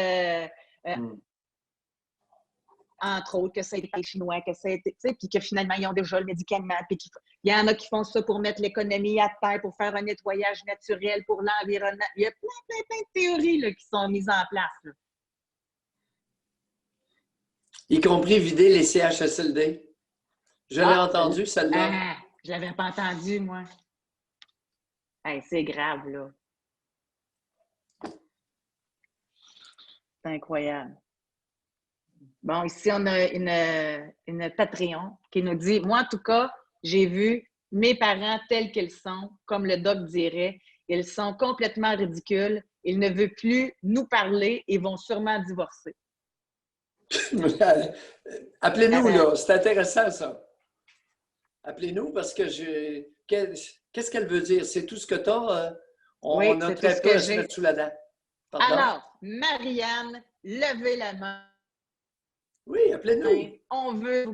entre autres, que ça a été les Chinois, que ça a été, puis que finalement, ils ont déjà le médicament. Puis il y en a qui font ça pour mettre l'économie à terre, pour faire un nettoyage naturel pour l'environnement. Il y a plein de théories là, qui sont mises en place. Là. Y compris vider les CHSLD. Je l'ai entendu, celle-là. Ah, je ne l'avais pas entendu, moi. Hey, c'est grave, là. C'est incroyable. Bon, ici, on a une Patreon qui nous dit « Moi, en tout cas, j'ai vu mes parents tels qu'ils sont, comme le doc dirait. Ils sont complètement ridicules. Ils ne veulent plus nous parler et vont sûrement divorcer. » Appelez-nous, là. C'est intéressant, ça. Appelez-nous parce que qu'est-ce qu'elle veut dire? C'est tout ce que tu as? On a très peu à se mettre sous la dent. Pardon? Alors, Marianne, levez la main. Oui, appelez-nous. On veut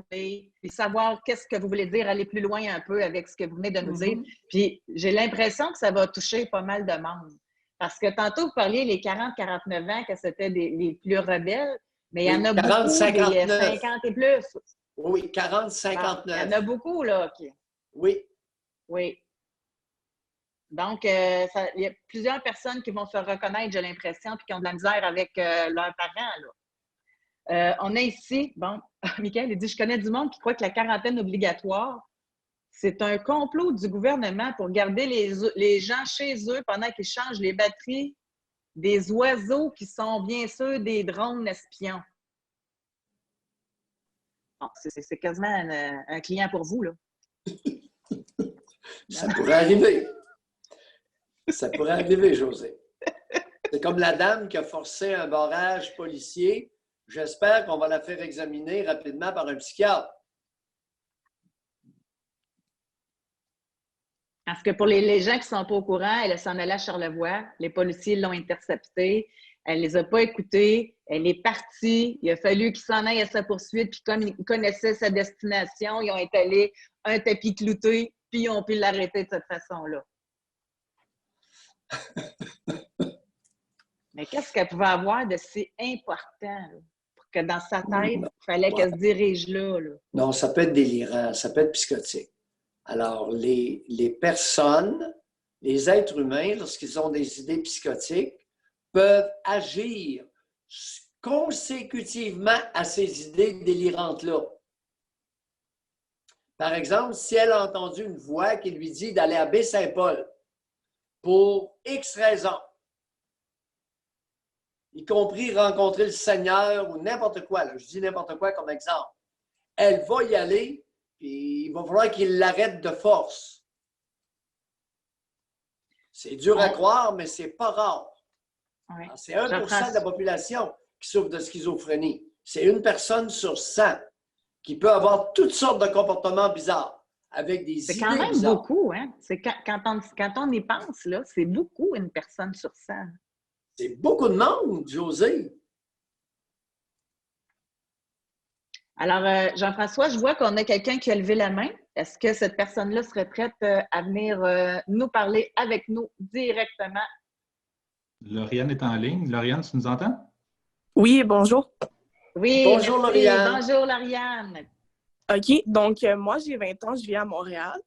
savoir qu'est-ce que vous voulez dire, aller plus loin un peu avec ce que vous venez de nous dire. Puis j'ai l'impression que ça va toucher pas mal de monde. Parce que tantôt, vous parliez les 40-49 ans, que c'était les plus rebelles, mais il y en a 40, beaucoup, 59. Des 50 et plus. Oui, 40-59. Il y en a beaucoup, là. Oui. Oui. Donc, il y a plusieurs personnes qui vont se reconnaître, j'ai l'impression, puis qui ont de la misère avec leurs parents, là. On a ici, bon, Michael, il dit « Je connais du monde qui croit que la quarantaine obligatoire, c'est un complot du gouvernement pour garder les gens chez eux pendant qu'ils changent les batteries des oiseaux qui sont bien sûr des drones espions. » Bon, c'est quasiment un client pour vous, là. Ça pourrait arriver. Ça pourrait arriver, José. C'est comme la dame qui a forcé un barrage policier. J'espère qu'on va la faire examiner rapidement par un psychiatre. Parce que pour les gens qui ne sont pas au courant, elle s'en allait à Charlevoix. Les policiers l'ont interceptée. Elle ne les a pas écoutés. Elle est partie. Il a fallu qu'ils s'en aillent à sa poursuite. Puis comme ils connaissaient sa destination, ils ont étalé un tapis clouté, puis ils ont pu l'arrêter de cette façon-là. Mais qu'est-ce qu'elle pouvait avoir de si important, là, pour que dans sa tête, il fallait qu'elle se dirige là, là? Non, ça peut être délirant, ça peut être psychotique. Alors, les personnes, les êtres humains, lorsqu'ils ont des idées psychotiques, peuvent agir consécutivement à ces idées délirantes-là. Par exemple, si elle a entendu une voix qui lui dit d'aller à Baie-Saint-Paul pour X raisons, y compris rencontrer le Seigneur ou n'importe quoi, là, je dis n'importe quoi comme exemple, elle va y aller, puis il va falloir qu'il l'arrête de force. C'est dur à croire, mais c'est pas rare. Oui. C'est 1% de la population qui souffre de schizophrénie. C'est une personne sur 100 qui peut avoir toutes sortes de comportements bizarres, avec des idées C'est quand même bizarres. beaucoup, hein? C'est quand on y pense, là, c'est beaucoup une personne sur 100. C'est beaucoup de monde, José. Alors, Jean-François, je vois qu'on a quelqu'un qui a levé la main. Est-ce que cette personne-là serait prête à venir nous parler avec nous directement? Lauriane est en ligne. Lauriane, tu nous entends? Oui, bonjour. Oui, Bonjour, merci. Lauriane. Bonjour, Lauriane. OK, donc moi, j'ai 20 ans, je vis à Montréal.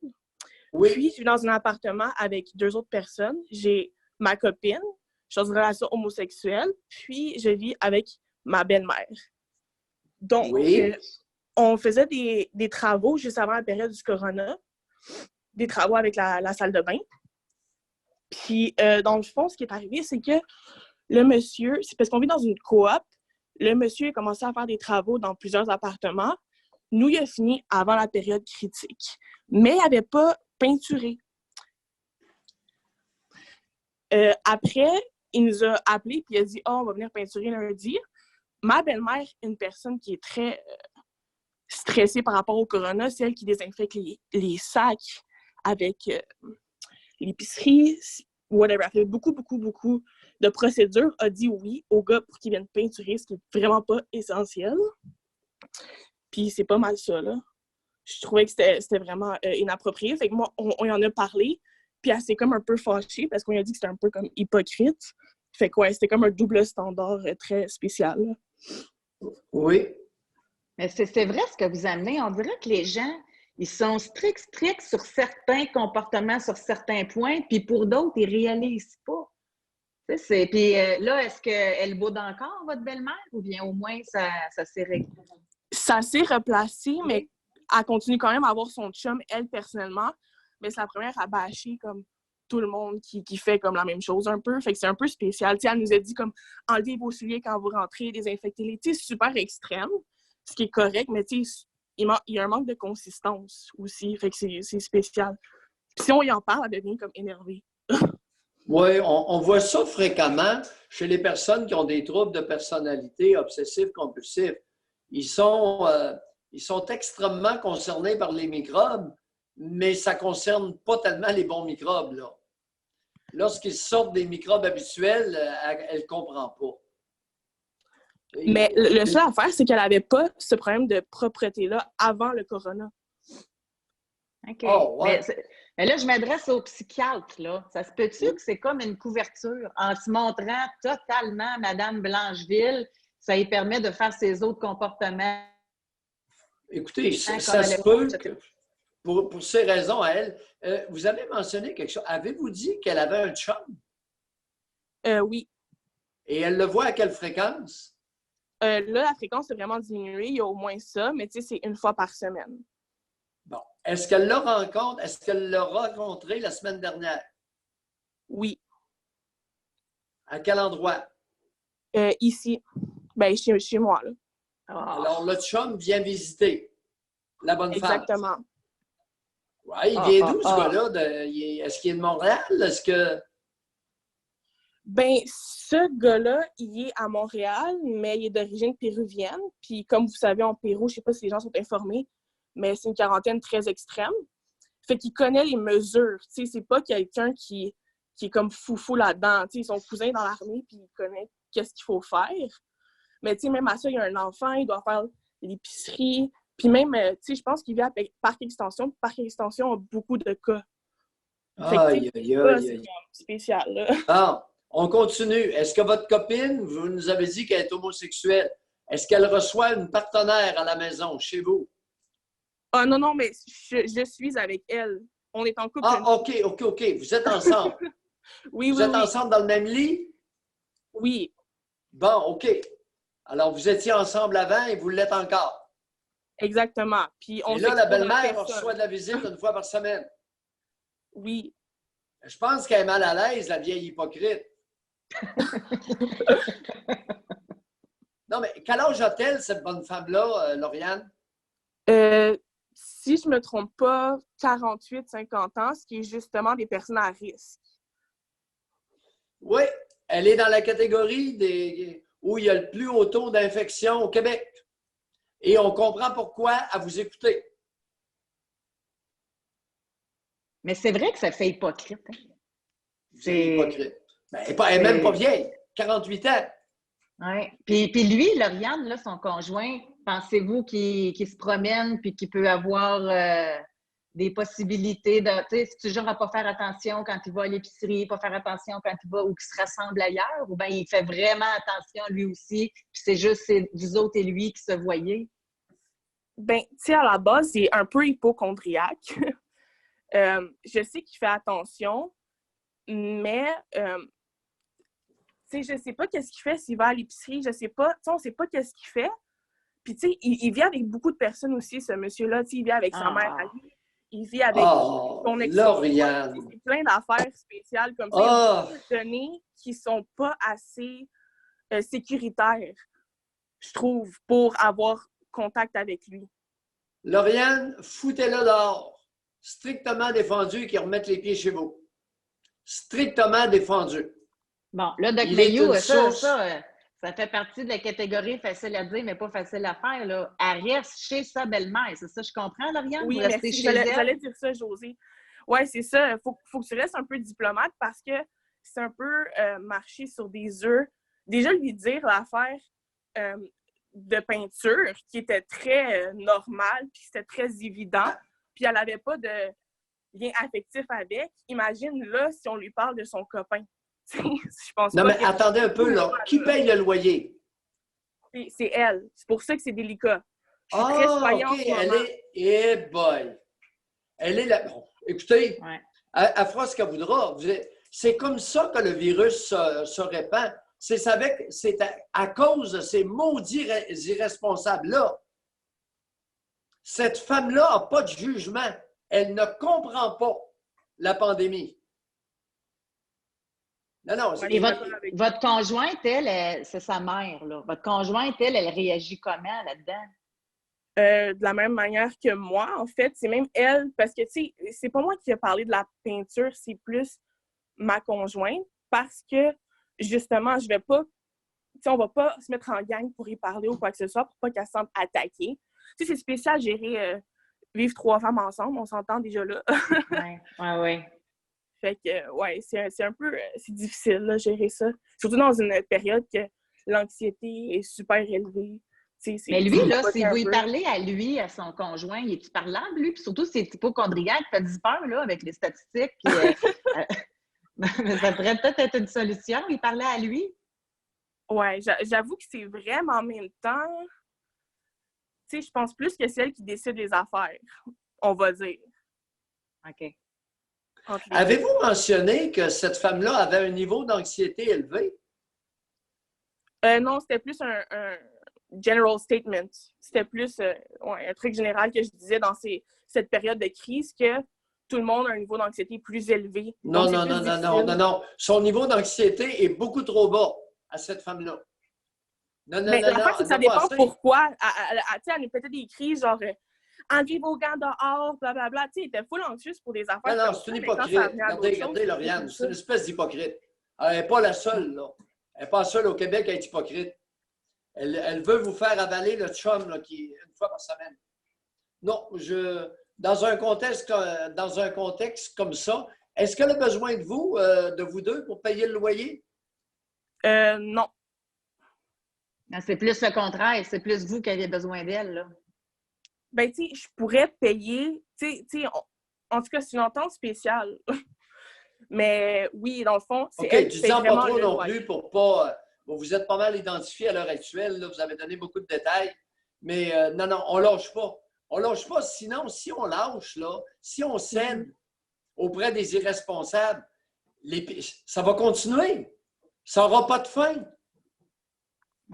Oui. Puis, je vis dans un appartement avec 2 autres personnes. J'ai ma copine, je suis dans une relation homosexuelle, puis je vis avec ma belle-mère. Donc, Oui. on faisait des travaux juste avant la période du corona, des travaux avec la salle de bain. Puis, dans le fond, ce qui est arrivé, c'est que le monsieur, c'est parce qu'on vit dans une coop, le monsieur a commencé à faire des travaux dans plusieurs appartements. Nous, il a fini avant la période critique. Mais il n'avait pas peinturé. Après, il nous a appelés et il a dit « Oh, on va venir peinturer lundi. » Ma belle-mère, une personne qui est très stressée par rapport au corona, c'est elle qui désinfecte les sacs avec l'épicerie, whatever. Elle fait beaucoup de procédures, a dit oui au gars pour qu'il vienne peinturer, ce qui est vraiment pas essentiel. Puis c'est pas mal ça, là. Je trouvais que c'était vraiment inapproprié. Fait que moi, on y en a parlé, puis elle s'est comme un peu fâchée parce qu'on lui a dit que c'était un peu comme hypocrite. Fait que ouais, c'était comme un double standard très spécial, là. Oui. Mais c'est vrai ce que vous amenez. On dirait que les gens, ils sont stricts sur certains comportements, sur certains points, puis pour d'autres, ils ne réalisent pas. Puis là, est-ce qu'elle boude encore, votre belle-mère, ou bien au moins ça s'est réglé? Ça s'est replacé, mais elle continue quand même à avoir son chum, elle, personnellement. Mais c'est la première à bâcher comme tout le monde qui fait comme la même chose un peu. Fait que c'est un peu spécial. T'sais, elle nous a dit comme enlevez vos souliers quand vous rentrez, désinfectez-les. C'est super extrême, ce qui est correct, mais il y a un manque de consistance aussi. Fait que c'est spécial. Puis si on y en parle, elle devient comme énervée. Oui, on voit ça fréquemment chez les personnes qui ont des troubles de personnalité obsessifs-compulsifs. Ils sont extrêmement concernés par les microbes, mais ça ne concerne pas tellement les bons microbes, là. Lorsqu'ils sortent des microbes habituels, elle ne comprend pas. Mais le seul affaire, c'est qu'elle n'avait pas ce problème de propreté-là avant le corona. OK. Oh, ouais. Mais là, je m'adresse au psychiatre, là. Ça se peut-tu que c'est comme une couverture en se montrant totalement Madame Blancheville, ça lui permet de faire ses autres comportements? Écoutez, ça se peut que, pour ces raisons à elle, vous avez mentionné quelque chose. Avez-vous dit qu'elle avait un chum? Oui. Et elle le voit à quelle fréquence? Là, la fréquence est vraiment diminuée. Il y a au moins ça, mais tu sais, c'est 1 fois par semaine. Bon. Est-ce qu'elle le rencontre? Est-ce qu'elle l'a rencontré la semaine dernière? Oui. À quel endroit? Ici. Ben, chez moi, là. Alors, le chum vient visiter la bonne femme. Exactement. Ouais, il vient d'où, ce gars-là? Est-ce qu'il est de Montréal? Est-ce que... Ben, ce gars-là, il est à Montréal, mais il est d'origine péruvienne. Puis, comme vous savez, en Pérou, je sais pas si les gens sont informés, mais c'est une quarantaine très extrême. Fait qu'il connaît les mesures. Tu sais, c'est pas quelqu'un qui est comme foufou là-dedans. Tu sais, son cousin est dans l'armée, puis il connaît qu'est-ce qu'il faut faire. Mais tu sais, même à ça, il y a un enfant, il doit faire l'épicerie. Puis même, tu sais, je pense qu'il vit à Parc Extension. Parc Extension a beaucoup de cas. Fait que, c'est spécial, là. Ah, on continue. Est-ce que votre copine, vous nous avez dit qu'elle est homosexuelle, est-ce qu'elle reçoit une partenaire à la maison, chez vous? Ah non, mais je suis avec elle. On est en couple. Ah, OK. Vous êtes ensemble. Oui. Vous êtes ensemble dans le même lit? Oui. Bon, OK. Alors, vous étiez ensemble avant et vous l'êtes encore. Exactement. Puis on et là, la s'expose à belle-mère personne. reçoit de la visite une fois par semaine. Oui. Je pense qu'elle est mal à l'aise, la vieille hypocrite. Non, mais quel âge a-t-elle, cette bonne femme-là, Lauriane? Si je ne me trompe pas, 48-50 ans, ce qui est justement des personnes à risque. Oui, elle est dans la catégorie où il y a le plus haut taux d'infection au Québec. Et on comprend pourquoi à vous écouter. Mais c'est vrai que ça fait hypocrite. Hein? C'est hypocrite. Ben, elle n'est même pas vieille, 48 ans. Oui. Puis lui, Lauriane, là, son conjoint, pensez-vous qu'il se promène puis qu'il peut avoir des possibilités de. Tu sais, c'est toujours à ne pas faire attention quand il va à l'épicerie, pas faire attention quand il va ou qu'il se rassemble ailleurs, ou bien il fait vraiment attention lui aussi, puis c'est juste vous autres et lui qui se voyez? Ben, tu sais, à la base, il est un peu hypocondriaque. Je sais qu'il fait attention, mais tu sais, je sais pas qu'est-ce qu'il fait s'il va à l'épicerie, je sais pas, tu sais, on sait pas qu'est-ce qu'il fait. Puis, tu sais, il vit avec beaucoup de personnes aussi, ce monsieur-là. Tu sais, il vit avec sa mère à lui, il vit avec son Lauriane. C'est plein d'affaires spéciales comme ça. Il y a beaucoup de données qui sont pas assez sécuritaires, je trouve, pour avoir contact avec lui. Lauriane, foutez-le dehors. Strictement défendu qu'ils remettent les pieds chez vous. Strictement défendu. Bon, là, Doc Mayou, ça fait partie de la catégorie facile à dire, mais pas facile à faire. Là. Elle reste chez sa belle-mère. C'est ça, je comprends, Lauriane? Oui, merci. J'allais dire ça, Josée. Oui, c'est ça. Il faut que tu restes un peu diplomate parce que c'est un peu marcher sur des œufs. Déjà, lui dire l'affaire de peinture qui était très normale, puis c'était très évident, puis elle n'avait pas de lien affectif avec. Imagine, là, si on lui parle de son copain. Je pense non, pas mais attendez un peu, là. Qui paye le loyer? C'est elle. C'est pour ça que c'est délicat. Je suis très soignante en ce moment. Elle est... Eh boy! Elle est là. Bon, écoutez, elle fera ce qu'elle voudra. C'est comme ça que le virus se répand. C'est à cause de ces maudits irresponsables-là. Cette femme-là n'a pas de jugement. Elle ne comprend pas la pandémie. Non. Et votre conjointe, elle, c'est sa mère, là. Votre conjointe, elle réagit comment là-dedans? De la même manière que moi, en fait. C'est même elle, parce que, tu sais, c'est pas moi qui ai parlé de la peinture, c'est plus ma conjointe, parce que, justement, je vais pas, tu sais, on va pas se mettre en gang pour y parler ou quoi que ce soit, pour pas qu'elle se sente attaquée. Tu sais, c'est spécial gérer, vivre 3 femmes ensemble, on s'entend déjà là. Oui. Fait que, ouais, c'est un peu, c'est difficile, là, gérer ça. Surtout dans une période que l'anxiété est super élevée. Mais lui, là, si vous y parlez à lui, à son conjoint, il est-tu parlable, lui? Puis surtout, c'est hypochondriaque, fait du peur, là, avec les statistiques. Puis, mais ça pourrait peut-être être une solution, il parlait à lui. Ouais, j'avoue que c'est vraiment en même temps. Tu sais, je pense plus que c'est elle qui décide des affaires, on va dire. OK. Avez-vous mentionné que cette femme-là avait un niveau d'anxiété élevé? Non, c'était plus un general statement. C'était plus un truc général que je disais dans cette période de crise que tout le monde a un niveau d'anxiété plus élevé. Non. Son niveau d'anxiété est beaucoup trop bas à cette femme-là. Mais l'affaire, c'est que ça dépend pourquoi. Elle nous pétait des crises genre enlevez vos gants dehors, blablabla. Tu sais, elle était full anxieuse pour des affaires. Non, c'est une hypocrite. Regardez, Lauriane, c'est une espèce d'hypocrite. Elle n'est pas la seule, là. Elle n'est pas seule au Québec à être hypocrite. Elle veut vous faire avaler le chum là, qui est une fois par semaine. Non, dans un contexte comme ça, est-ce qu'elle a besoin de vous deux, pour payer le loyer? Non. Non, c'est plus le contraire. C'est plus vous qui avez besoin d'elle, là. Ben, tu sais, je pourrais payer, tu sais, en tout cas, c'est une entente spéciale. Mais oui, dans le fond, c'est elle qui paye vraiment pas trop le non loyer. plus pour pas... Bon, vous êtes pas mal identifié à l'heure actuelle, là, vous avez donné beaucoup de détails, mais non, on lâche pas. On lâche pas, sinon, si on lâche, là, si on cède auprès des irresponsables, ça va continuer. Ça n'aura pas de fin.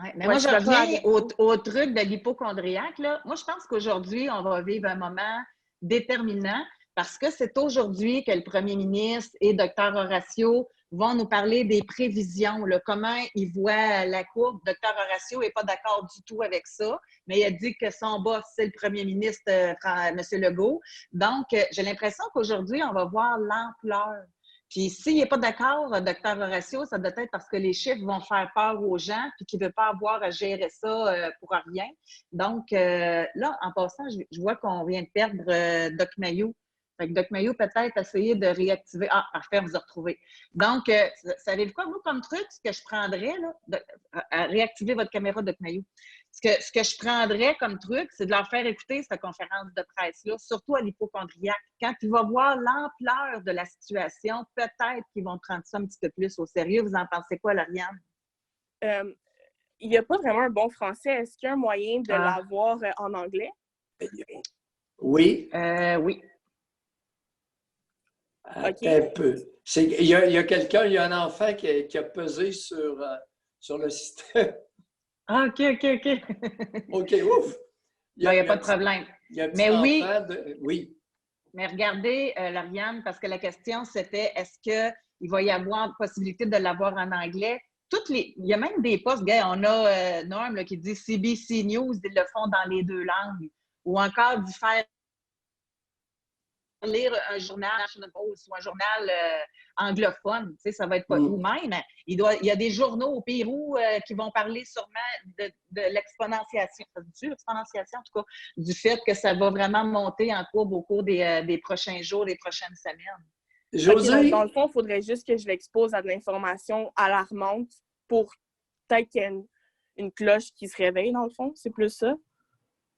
Ouais, mais Ouais, moi, je je suis d'accord reviens avec vous. au truc de l'hypochondriaque, là. Moi, je pense qu'aujourd'hui, on va vivre un moment déterminant parce que c'est aujourd'hui que le premier ministre et Dr Horacio vont nous parler des prévisions, là, comment ils voient la courbe. Dr Horacio n'est pas d'accord du tout avec ça, mais il a dit que son boss, c'est le premier ministre, M. Legault. Donc, j'ai l'impression qu'aujourd'hui, on va voir l'ampleur. Puis s'il n'est pas d'accord, Dr Horacio, ça doit être parce que les chiffres vont faire peur aux gens puis qu'il ne veut pas avoir à gérer ça pour rien. Donc, là, en passant, je vois qu'on vient de perdre Doc Mayou. Fait que Doc Mayou, peut-être essayer de réactiver. Ah, parfait, vous a retrouvé. Donc, savez-vous quoi, vous, comme truc, ce que je prendrais, là, réactiver votre caméra, Doc Mayou. Ce que je prendrais comme truc, c'est de leur faire écouter cette conférence de presse-là, surtout à l'hypochondriaque. Quand il va voir l'ampleur de la situation, peut-être qu'ils vont prendre ça un petit peu plus au sérieux. Vous en pensez quoi, Lauriane? Il n'y a pas vraiment un bon français. Est-ce qu'il y a un moyen de Ah. l'avoir en anglais? Oui. Oui. Attends un peu. Il y a quelqu'un, il y a un enfant qui a pesé sur le système. Ah, OK. OK, ouf! Il n'y a pas de problème. Il y a un petit Mais oui, enfant de... Oui. mais regardez, Lauriane, parce que la question, c'était est-ce qu'il va y avoir possibilité de l'avoir en anglais? Il y a même des postes, gars, on a Norm là, qui dit CBC News, ils le font dans les deux langues. Ou encore d'y faire lire un journal National Post ou un journal anglophone, tu sais, ça va être pas. Ou même, il y a des journaux au Pérou qui vont parler sûrement de l'exponentiation, l'exponentiation en tout cas, du fait que ça va vraiment monter en courbe au cours des prochains jours, des prochaines semaines. Josée? Okay, donc, dans le fond, il faudrait juste que je l'expose à de l'information alarmante pour peut-être qu'il y ait une cloche qui se réveille, dans le fond. C'est plus ça?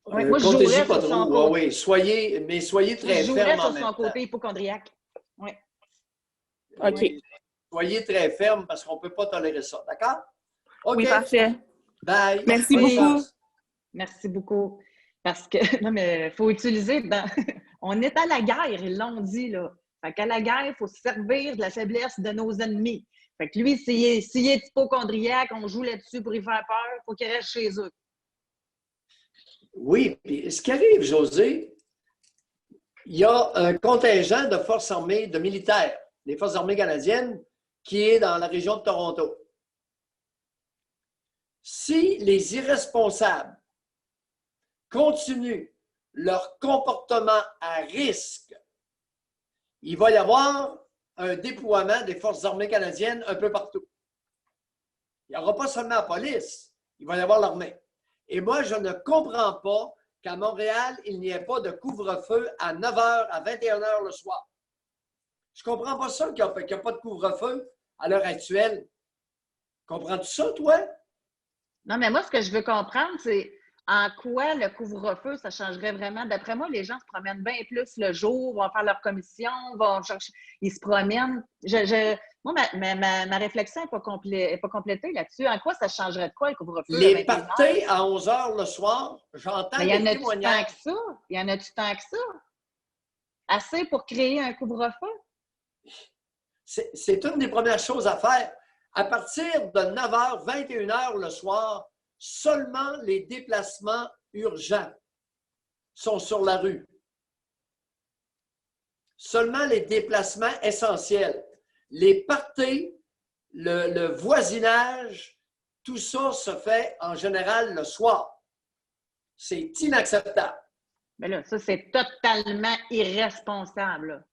Ouais, moi, je jouerais sur son côté. Oui, soyez très ferme en même temps. Je jouerais sur son côté hypochondriaque. Oui. OK. Oui. Soyez très ferme parce qu'on ne peut pas tolérer ça. D'accord? OK. Oui, parfait. Bye. Merci beaucoup. Merci beaucoup. Parce que, non, mais il faut utiliser, on est à la guerre, ils l'ont dit, là. Fait qu'à la guerre, il faut se servir de la faiblesse de nos ennemis. Fait que lui, s'il est hypochondriaque, on joue là-dessus pour y faire peur, il faut qu'il reste chez eux. Oui, puis ce qui arrive, Josée, il y a un contingent de forces armées, de militaires, des forces armées canadiennes, qui est dans la région de Toronto. Si les irresponsables continuent leur comportement à risque, il va y avoir un déploiement des forces armées canadiennes un peu partout. Il n'y aura pas seulement la police, il va y avoir l'armée. Et moi, je ne comprends pas qu'à Montréal, il n'y ait pas de couvre-feu à 9 h à 21 h le soir. Je ne comprends pas ça qu'il n'y a pas de couvre-feu à l'heure actuelle. Comprends-tu ça, toi? Non, mais moi, ce que je veux comprendre, c'est en quoi le couvre-feu, ça changerait vraiment. D'après moi, les gens se promènent bien plus le jour, vont faire leur commission, vont chercher, ils se promènent. Moi, ma réflexion n'est pas complétée là-dessus. En quoi ça changerait de quoi le couvre-feu? Les parties à 11 h le soir, j'entends des témoignages. Il y en a-tu tant que ça? Assez pour créer un couvre-feu? C'est une des premières choses à faire. À partir de 9 h, 21 h le soir, seulement les déplacements urgents sont sur la rue. Seulement les déplacements essentiels. Les parties, le voisinage, tout ça se fait en général le soir. C'est inacceptable. Mais là, ça, c'est totalement irresponsable.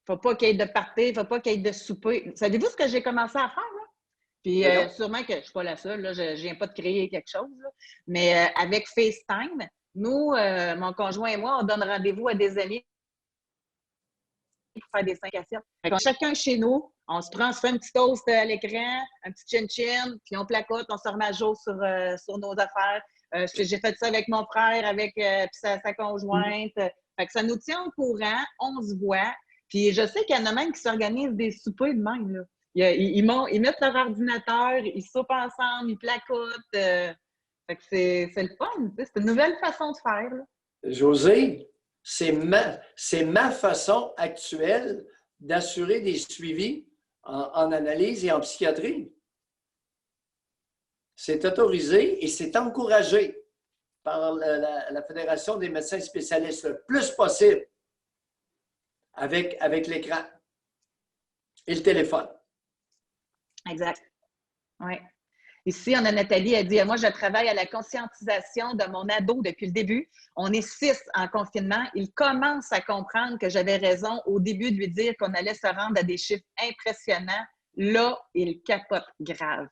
Il ne faut pas qu'il y ait de party, il ne faut pas qu'il y ait de souper. Savez-vous ce que j'ai commencé à faire? Là? Puis sûrement que je ne suis pas la seule, là, je ne viens pas de créer quelque chose. Là. Mais avec FaceTime, nous, mon conjoint et moi, on donne rendez-vous à des amis pour faire des 5 à 7. Chacun chez nous, on se prend, on se fait un petit toast à l'écran, un petit chin-chin, puis on placote, on se remet à jour sur nos affaires. J'ai fait ça avec mon frère, avec sa conjointe. Fait que ça nous tient au courant, on se voit. Puis je sais qu'il y en a même qui s'organisent des soupers de même. Là. Ils mettent leur ordinateur, ils soupent ensemble, ils placotent. Fait que c'est le fun. C'est une nouvelle façon de faire. Là. Josée, c'est ma façon actuelle d'assurer des suivis en analyse et en psychiatrie. C'est autorisé et c'est encouragé par la Fédération des médecins spécialistes le plus possible avec l'écran et le téléphone. Exact. Oui. Ici, on a Nathalie, elle dit « Moi, je travaille à la conscientisation de mon ado depuis le début. On est 6 en confinement. Il commence à comprendre que j'avais raison au début de lui dire qu'on allait se rendre à des chiffres impressionnants. Là, il capote grave. »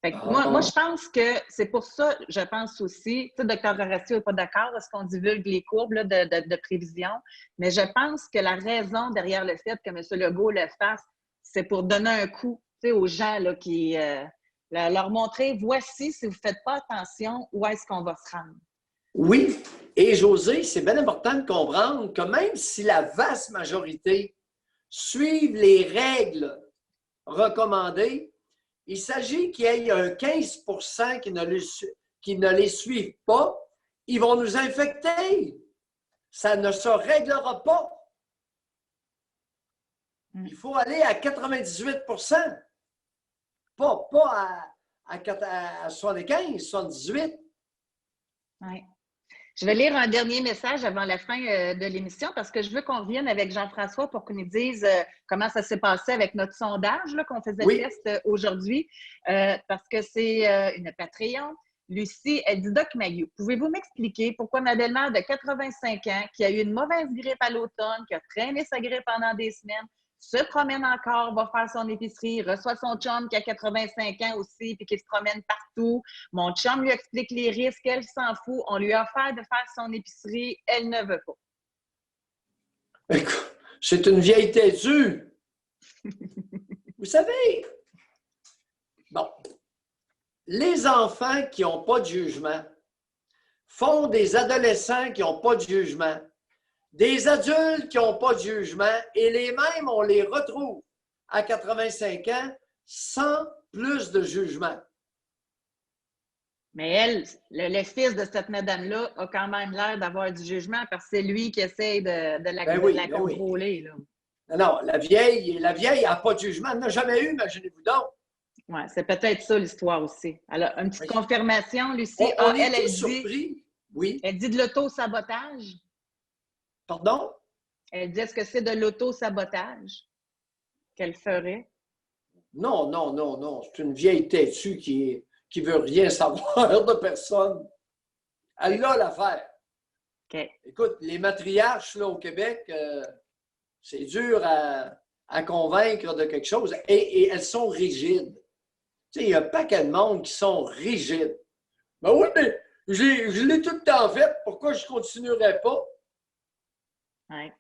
Fait que moi, je pense que c'est pour ça, je pense aussi, tu sais, Dr. Horacio n'est pas d'accord parce qu'on divulgue les courbes là, de prévision, mais je pense que la raison derrière le fait que M. Legault le fasse, c'est pour donner un coup, tu sais, aux gens là, qui leur montrer, voici, si vous ne faites pas attention, où est-ce qu'on va se rendre. Oui, et José, c'est bien important de comprendre que même si la vaste majorité suivent les règles recommandées, il s'agit qu'il y ait un 15 qui ne les suivent pas, ils vont nous infecter. Ça ne se réglera pas. Il faut aller à 98 pas à 75, 78. Oui. Je vais lire un dernier message avant la fin de l'émission parce que je veux qu'on revienne avec Jean-François pour qu'il nous dise comment ça s'est passé avec notre sondage là, qu'on faisait le test aujourd'hui. Parce que c'est une Patreon. Lucie, elle dit « Doc Mayou, pouvez-vous m'expliquer pourquoi ma belle-mère de 85 ans, qui a eu une mauvaise grippe à l'automne, qui a traîné sa grippe pendant des semaines, se promène encore, va faire son épicerie, reçoit son chum qui a 85 ans aussi, puis qui se promène partout. Mon chum lui explique les risques, elle s'en fout. On lui a offert de faire son épicerie, elle ne veut pas. » Écoute, c'est une vieille têtue. Vous savez, bon, les enfants qui n'ont pas de jugement font des adolescents qui n'ont pas de jugement, des adultes qui n'ont pas de jugement, et les mêmes, on les retrouve à 85 ans sans plus de jugement. Mais elle, le fils de cette madame-là a quand même l'air d'avoir du jugement parce que c'est lui qui essaie de la contrôler. Là. Non, la vieille n'a pas de jugement. Elle n'a jamais eu, imaginez-vous donc. Oui, c'est peut-être ça l'histoire aussi. Alors, une petite confirmation, Lucie. Elle surpris. Oui. Elle dit de l'auto-sabotage. Pardon? Elle dit, est-ce que c'est de l'auto-sabotage qu'elle ferait? Non. C'est une vieille têtue qui veut rien savoir de personne. Elle a l'affaire. Okay. Écoute, les matriarches là, au Québec, c'est dur à convaincre de quelque chose. Et elles sont rigides. Tu sais, il y a un paquet de monde qui sont rigides. Ben oui, mais je l'ai tout le temps fait. Pourquoi je ne continuerais pas? Ouais.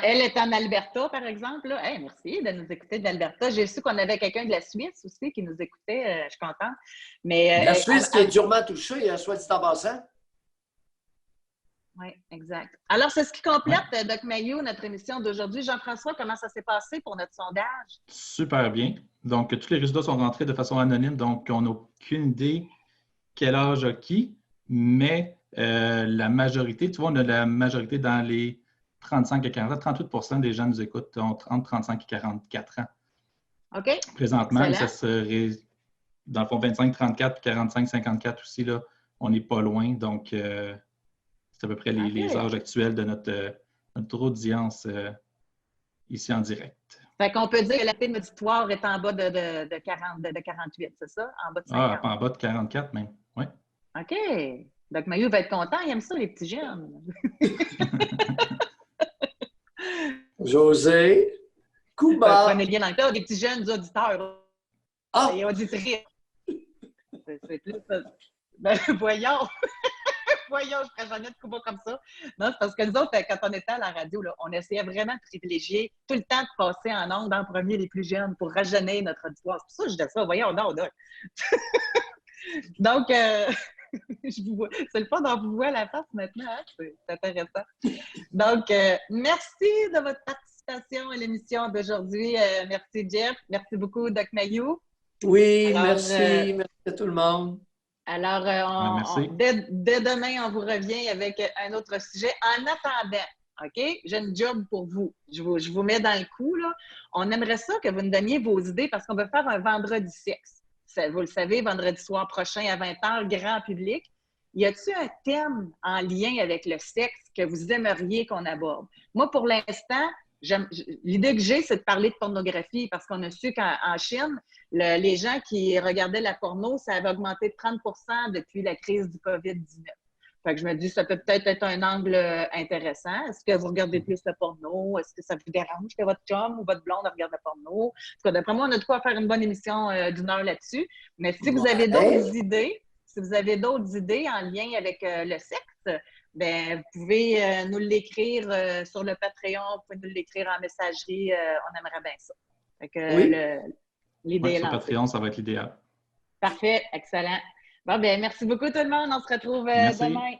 Elle est en Alberta, par exemple. Là. Hey, merci de nous écouter de l'Alberta. J'ai su qu'on avait quelqu'un de la Suisse aussi qui nous écoutait. Je suis contente. Mais, la Suisse qui est durement touchée, soit dit en passant. Oui, exact. Alors, c'est ce qui complète, Doc Mayou, notre émission d'aujourd'hui. Jean-François, comment ça s'est passé pour notre sondage? Super bien. Donc, tous les résultats sont rentrés de façon anonyme, donc on n'a aucune idée quel âge a qui, mais la majorité, tu vois, on a la majorité dans les 35 à 40 ans. 38 des gens nous écoutent entre 35 et 44 ans. OK. Présentement, ça serait, dans le fond, 25-34 et 45-54 aussi, là, on n'est pas loin. Donc, c'est à peu près les âges actuels de notre audience ici en direct. Fait qu'on peut dire que la paix de auditoire est en bas de 48, c'est ça? En bas de 50? En bas de 44 même, oui. OK. Donc, Mayou va être content. Il aime ça, les petits jeunes. José, Cuba. Prenez bien dans le cas des petits jeunes auditeurs et auditrices. C'est plus ça. Ben, voyons. Voyons, je ferais jamais de Cuba comme ça. Non, c'est parce que nous autres, quand on était à la radio, là, on essayait vraiment de privilégier tout le temps de passer en ondes en premier les plus jeunes pour rajeunir notre auditoire. C'est pour ça que je dis ça. Voyons, non. Donc, c'est le fun d'en vous voir la face maintenant. Hein? C'est intéressant. Donc, merci de votre participation à l'émission d'aujourd'hui. Merci, Jeff. Merci beaucoup, Doc Mayou. Oui, alors, merci à tout le monde. Alors, dès demain, on vous revient avec un autre sujet. En attendant, OK, j'ai une job pour vous. Je vous mets dans le coup, là. On aimerait ça que vous nous donniez vos idées parce qu'on veut faire un vendredi sexe. vous le savez, vendredi soir prochain à 20h, grand public. Y a-t-il un thème en lien avec le sexe que vous aimeriez qu'on aborde? Moi, pour l'instant, l'idée que j'ai, c'est de parler de pornographie parce qu'on a su qu'en Chine, les gens qui regardaient la porno, ça avait augmenté de 30 depuis la crise du COVID-19. Fait que je me dis, ça peut peut-être être un angle intéressant. Est-ce que vous regardez plus le porno? Est-ce que ça vous dérange que votre chum ou votre blonde regarde le porno? En tout cas, d'après moi, on a de quoi faire une bonne émission d'une heure là-dessus. Mais si vous avez d'autres idées, en lien avec le sexe, ben, vous pouvez nous l'écrire sur le Patreon, vous pouvez nous l'écrire en messagerie. On aimerait bien ça. Fait que l'idée est sur lancée. Patreon, ça va être l'idéal. Parfait, excellent. Bon, ben merci beaucoup tout le monde. On se retrouve Merci. demain.